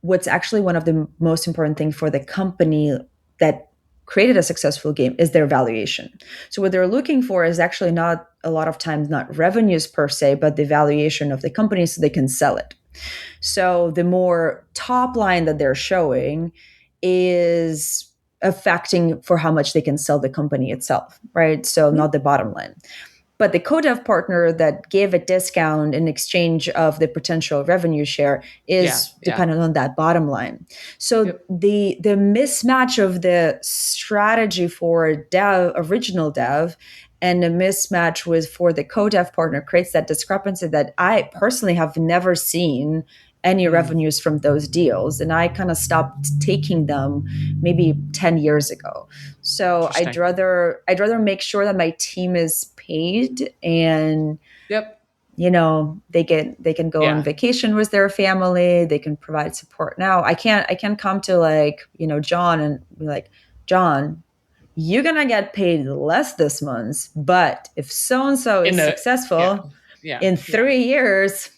what's actually one of the most important things for the company that created a successful game is their valuation. So what they're looking for is actually not a lot of times not revenues per se, but the valuation of the company so they can sell it. So the more top line that they're showing is affecting for how much they can sell the company itself, right? So not the bottom line. But the co-dev partner that gave a discount in exchange of the potential revenue share is dependent on that bottom line. So the mismatch of the strategy for original dev and the mismatch for the co-dev partner creates that discrepancy that I personally have never seen any revenues from those deals. And I kind of stopped taking them maybe 10 years ago. So I'd rather make sure that my team is paid and they can go on vacation with their family, they can provide support. Now I can't come to like, John and be like, John, you're gonna get paid less this month, but if so-and-so is successful in 3 years,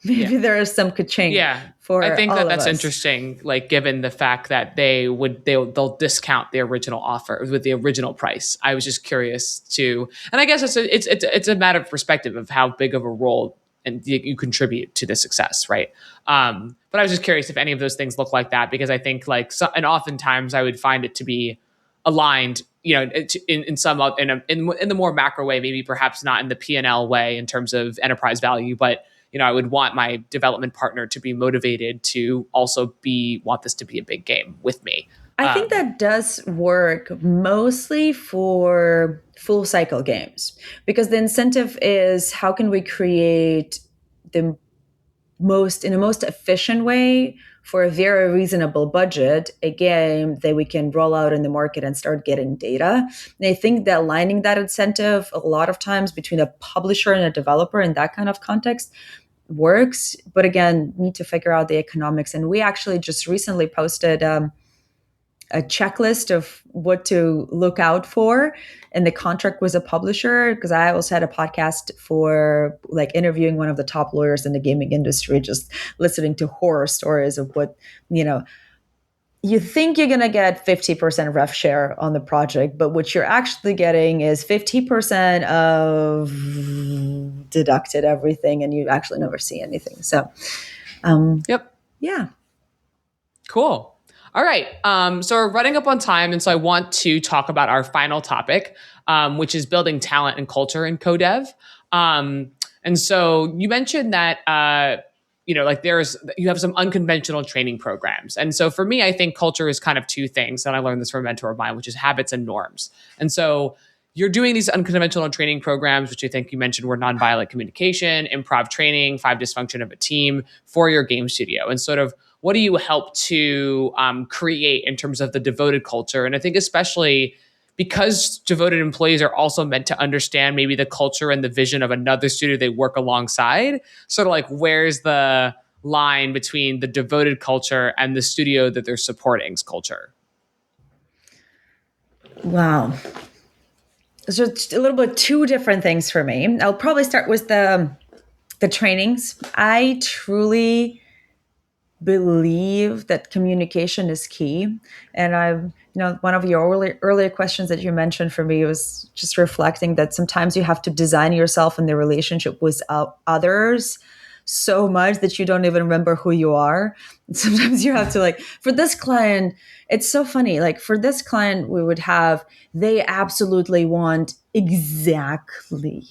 maybe there is some change. I think that's interesting. Like, given the fact that they'll discount the original offer with the original price. I was just curious too, and I guess it's a matter of perspective of how big of a role and you contribute to the success, right? But I was just curious if any of those things look like that, because I think and oftentimes I would find it to be aligned, in some in the more macro way, maybe perhaps not in the P&L way in terms of enterprise value, but I would want my development partner to be motivated to also want this to be a big game with me. I think that does work mostly for full cycle games, because the incentive is how can we create the most efficient way for a very reasonable budget a game that we can roll out in the market and start getting data. And I think that aligning that incentive a lot of times between a publisher and a developer in that kind of context works. But again, need to figure out the economics. And we actually just recently posted a checklist of what to look out for in the contract with a publisher, because I also had a podcast for like interviewing one of the top lawyers in the gaming industry, just listening to horror stories of what, you think you're going to get 50% rev share on the project, but what you're actually getting is 50% of deducted everything, and you actually never see anything. So, Yep. Yeah. Cool. All right. So we're running up on time. And so I want to talk about our final topic, which is building talent and culture in co-dev. And so you mentioned that, you have some unconventional training programs. And so for me, I think culture is kind of two things. And I learned this from a mentor of mine, which is habits and norms. And so you're doing these unconventional training programs, which I think you mentioned were nonviolent communication, improv training, 5 dysfunction of a team for your game studio. And sort of, what do you help to create in terms of the devoted culture? And I think especially because devoted employees are also meant to understand maybe the culture and the vision of another studio they work alongside, sort of like where's the line between the devoted culture and the studio that they're supporting's culture? Wow. So it's a little bit two different things for me. I'll probably start with the trainings. I truly believe that communication is key. And one of your earlier questions that you mentioned for me was just reflecting that sometimes you have to design yourself in the relationship with others so much that you don't even remember who you are. And sometimes you have to, for this client, it's so funny. For this client, they absolutely want exactly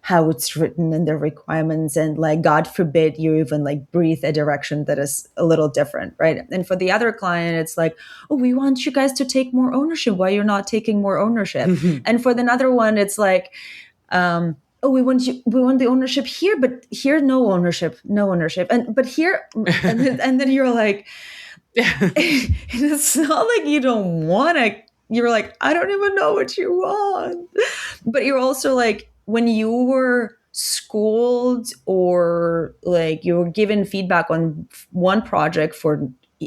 how it's written in their requirements, and God forbid you even breathe a direction that is a little different, right? And for the other client, it's oh, we want you guys to take more ownership. Why you're not taking more ownership? And for another one, it's oh, we want the ownership here, but here no ownership, but here, and then you're it's not like you don't want to. You're I don't even know what you want, but you're also when you were schooled or you were given feedback on one project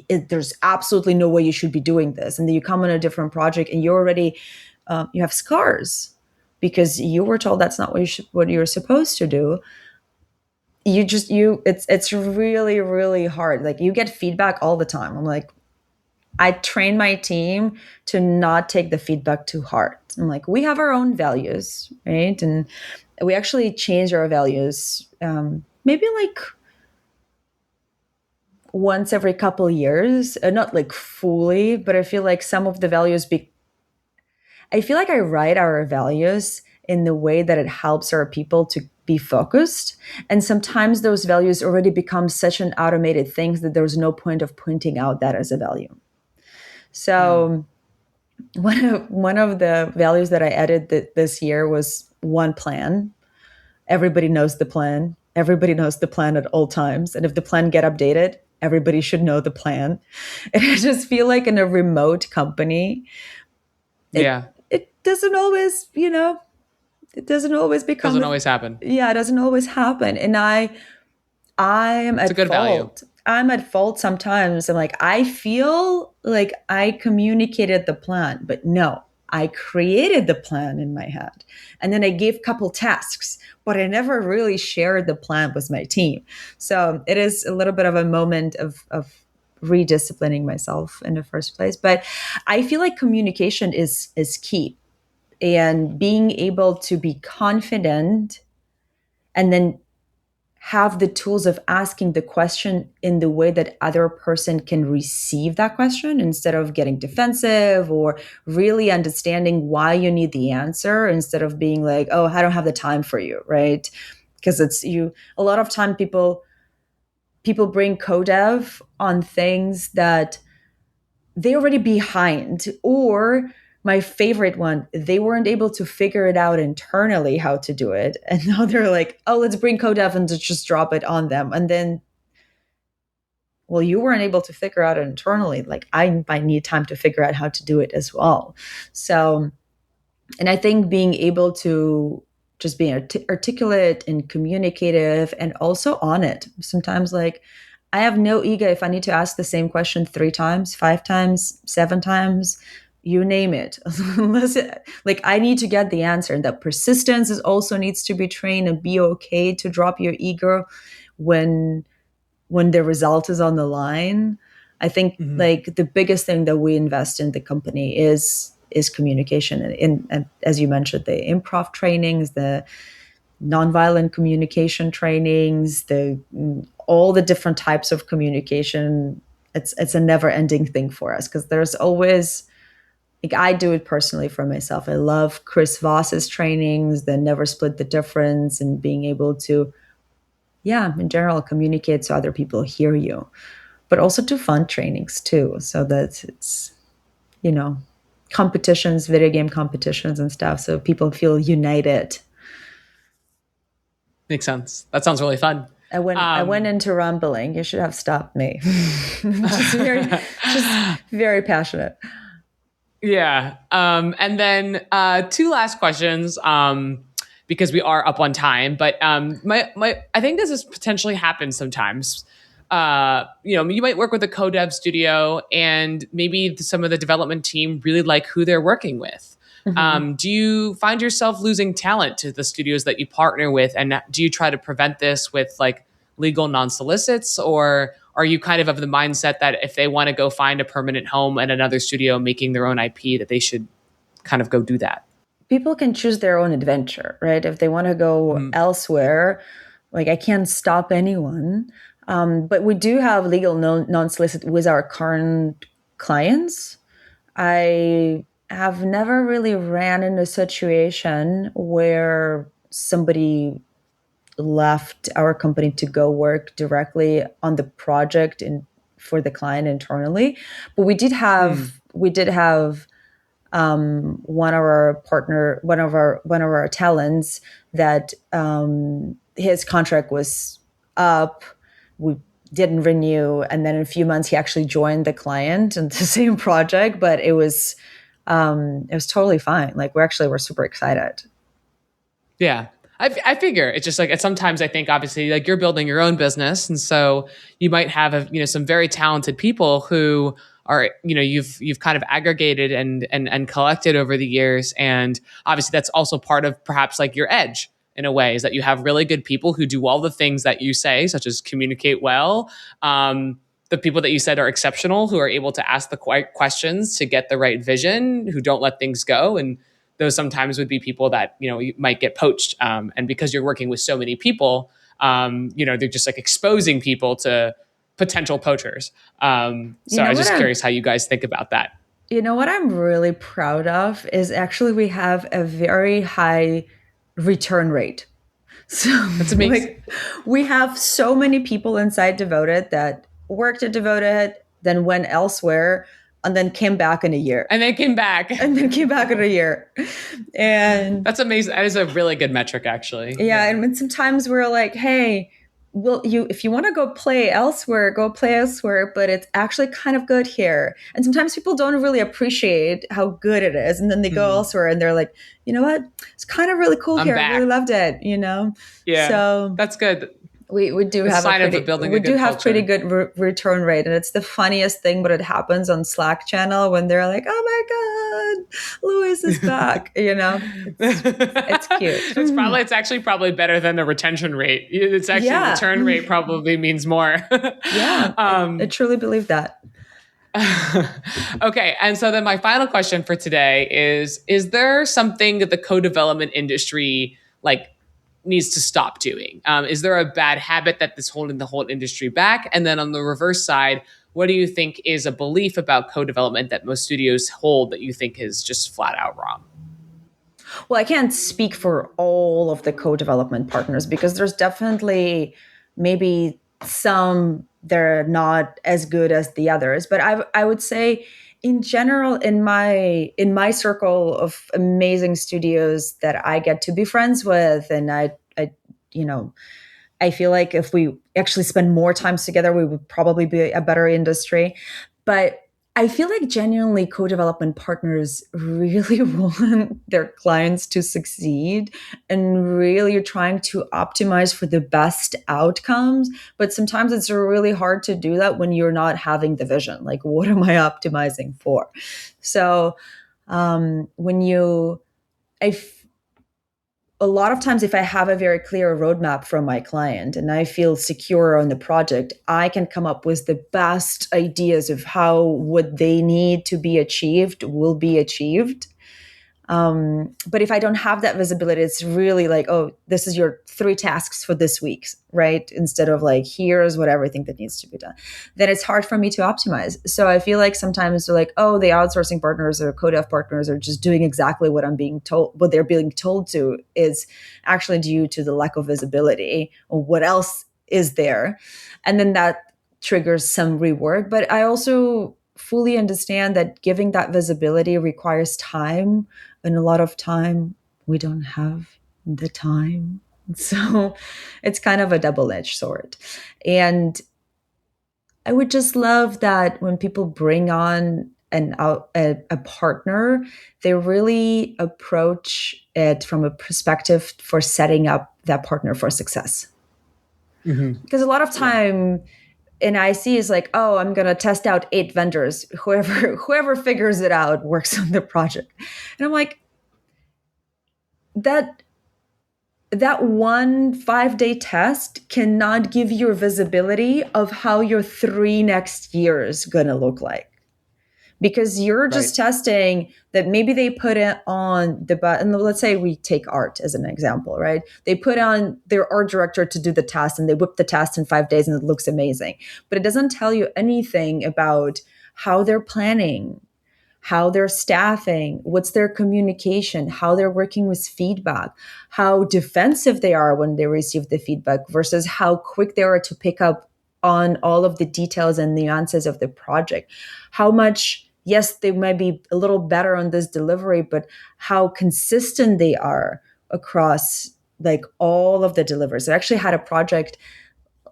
there's absolutely no way you should be doing this, and then you come on a different project and you're already you have scars because you were told that's not what you're supposed to do. It's really, really hard. You get feedback all the time. I train my team to not take the feedback too hard. I'm we have our own values, right? And we actually change our values maybe once every couple years, not fully, but I feel some of the values I feel I write our values in the way that it helps our people to be focused. And sometimes those values already become such an automated thing that there's no point of pointing out that as a value. So one of the values that I added this year was one plan. Everybody knows the plan. Everybody knows the plan at all times. And if the plan get updated, everybody should know the plan. And I just feel in a remote company, it doesn't always, it doesn't always become. Doesn't always happen. Yeah, it doesn't always happen. And I am at fault. Value. I'm at fault sometimes. I'm I feel I communicated the plan, but no, I created the plan in my head. And then I gave a couple tasks, but I never really shared the plan with my team. So it is a little bit of a moment of redisciplining myself in the first place. But I feel communication is key. And being able to be confident and then have the tools of asking the question in the way that other person can receive that question instead of getting defensive, or really understanding why you need the answer instead of being like, oh, I don't have the time for you, right? Because it's you a lot of time people bring codev on things that they already behind, or my favorite one, they weren't able to figure it out internally how to do it. And now they're like, oh, let's bring codev and just drop it on them. And then, well, you weren't able to figure out it internally. Like I might need time to figure out how to do it as well. So, and I think being able to just be articulate and communicative and also on it. Sometimes like, I have no ego if I need to ask the same question 3 times, 5 times, 7 times, you name it. Like I need to get the answer. And that persistence is also needs to be trained, and be okay to drop your ego when the result is on the line. I think like the biggest thing that we invest in the company is communication. And as you mentioned, the improv trainings, the nonviolent communication trainings, all the different types of communication. It's a never ending thing for us, because there's always, like I do it personally for myself. I love Chris Voss's trainings, the never split the difference, and being able to, in general, communicate so other people hear you, but also to fund trainings too, so that it's, competitions, video game competitions and stuff, so people feel united. Makes sense. That sounds really fun. I went into rambling. You should have stopped me. just very passionate. Yeah. And then 2 last questions, because we are up on time. But I think this has potentially happened sometimes. You might work with a co-dev studio, and maybe some of the development team really like who they're working with. Do you find yourself losing talent to the studios that you partner with? And do you try to prevent this with like legal non-solicits, or are you kind of the mindset that if they want to go find a permanent home at another studio making their own IP, that they should kind of go do that? People can choose their own adventure, right? If they want to go elsewhere, like I can't stop anyone. But we do have legal non-solicit with our current clients. I have never really ran into a situation where somebody left our company to go work directly on the project for the client internally. But we did have one of our talents that his contract was up. We didn't renew, and then in a few months he actually joined the client in the same project. But it was totally fine. Like we're super excited. Yeah. I figure it's just like, sometimes I think obviously like you're building your own business, and so you might have some very talented people who are you've kind of aggregated and collected over the years, and obviously that's also part of perhaps like your edge in a way, is that you have really good people who do all the things that you say, such as communicate well. The people that you said are exceptional, who are able to ask the questions to get the right vision, who don't let things go, and those sometimes would be people that you might get poached, and because you're working with so many people, they're just like exposing people to potential poachers. So I was just curious how you guys think about that. You know what I'm really proud of is actually we have a very high return rate. So that's amazing. We have so many people inside Devoted that worked at Devoted, then went elsewhere, and then came back in a year. And then came back. And then came back in a year. And that's amazing. That is a really good metric, actually. Yeah. And sometimes we're like, hey, if you want to go play elsewhere, but it's actually kind of good here. And sometimes people don't really appreciate how good it is. And then they go elsewhere and they're like, you know what? It's kind of really cool here. Back. I really loved it, Yeah. So that's good. We do have pretty good return rate, and it's the funniest thing. But it happens on Slack channel when they're like, "Oh my god, Louis is back!" It's cute. It's actually probably better than the retention rate. It's actually return rate probably means more. Yeah, I truly believe that. Okay, and so then my final question for today is there something that the co-development industry needs to stop doing? Is there a bad habit that is holding the whole industry back? And then on the reverse side, what do you think is a belief about co-development that most studios hold that you think is just flat out wrong? Well, I can't speak for all of the co-development partners because there's definitely maybe some they're not as good as the others. But I would say in general, in my circle of amazing studios that I get to be friends with, and I feel like if we actually spend more time together, we would probably be a better industry. But I feel like genuinely co-development partners really want their clients to succeed and really are trying to optimize for the best outcomes. But sometimes it's really hard to do that when you're not having the vision. Like, what am I optimizing for? So a lot of times, if I have a very clear roadmap from my client and I feel secure on the project, I can come up with the best ideas of how what they need to be achieved will be achieved. But if I don't have that visibility, it's really like, oh, this is your 3 tasks for this week, right? Instead of like, here's what everything that needs to be done. Then it's hard for me to optimize. So I feel like sometimes they're like, oh, the outsourcing partners or co-dev partners are just doing exactly what I'm being told, what they're being told to is actually due to the lack of visibility or what else is there. And then that triggers some rework. But I also fully understand that giving that visibility requires time. And a lot of time, we don't have the time. So it's kind of a double-edged sword. And I would just love that when people bring on a partner, they really approach it from a perspective for setting up that partner for success. Mm-hmm. Because a lot of time, and I see is like, oh, I'm going to test out 8 vendors. Whoever figures it out works on the project. And I'm like, that 1 5-day test cannot give you visibility of how your 3 next years going to look like. Because you're just testing that maybe they put it on the button. Let's say we take art as an example, right? They put on their art director to do the test and they whip the test in 5 days and it looks amazing. But it doesn't tell you anything about how they're planning, how they're staffing, what's their communication, how they're working with feedback, how defensive they are when they receive the feedback versus how quick they are to pick up on all of the details and nuances of the project. How much, yes, they might be a little better on this delivery, but how consistent they are across like all of the deliveries. I actually had a project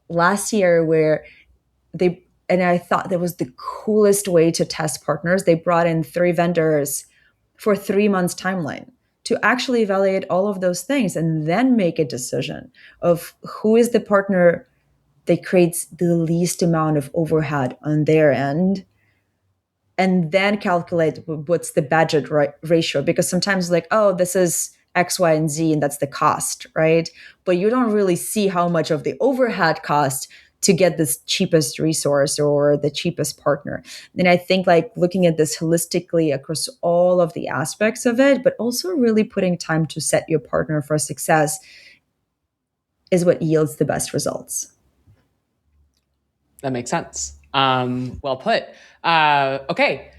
last year where and I thought that was the coolest way to test partners. They brought in 3 vendors for 3 months timeline to actually evaluate all of those things and then make a decision of who is the partner that creates the least amount of overhead on their end, and then calculate what's the budget ratio. Because sometimes like, oh, this is X, Y, and Z, and that's the cost, right? But you don't really see how much of the overhead cost to get this cheapest resource or the cheapest partner. And I think like looking at this holistically across all of the aspects of it, but also really putting time to set your partner for success is what yields the best results. That makes sense. Well put. Okay.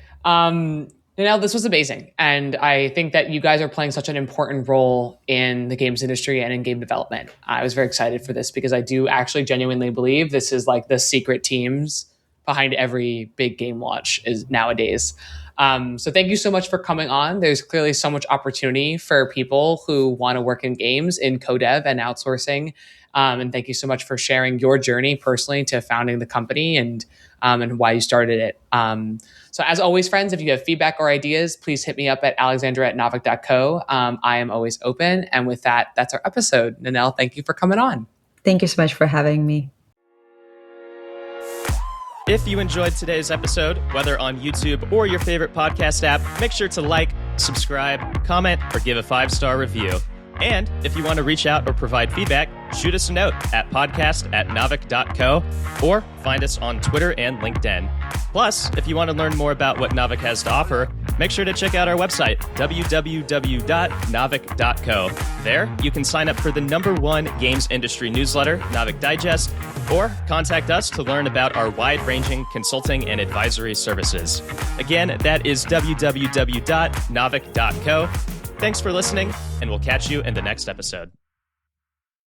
Ninel, this was amazing. And I think that you guys are playing such an important role in the games industry and in game development. I was very excited for this because I do actually genuinely believe this is like the secret teams behind every big game launch is nowadays. So thank you so much for coming on. There's clearly so much opportunity for people who want to work in games in co-dev and outsourcing. And thank you so much for sharing your journey personally to founding the company and why you started it. So as always, friends, if you have feedback or ideas, please hit me up at alexandra@naavik.co. I am always open. And with that, that's our episode. Ninel, thank you for coming on. Thank you so much for having me. If you enjoyed today's episode, whether on YouTube or your favorite podcast app, make sure to like, subscribe, comment, or give a 5-star review. And if you want to reach out or provide feedback, shoot us a note at podcast@navic.co or find us on Twitter and LinkedIn. Plus, if you want to learn more about what Navic has to offer, make sure to check out our website, www.navic.co. There, you can sign up for the #1 games industry newsletter, Navic Digest, or contact us to learn about our wide-ranging consulting and advisory services. Again, that is www.navic.co. Thanks for listening, and we'll catch you in the next episode.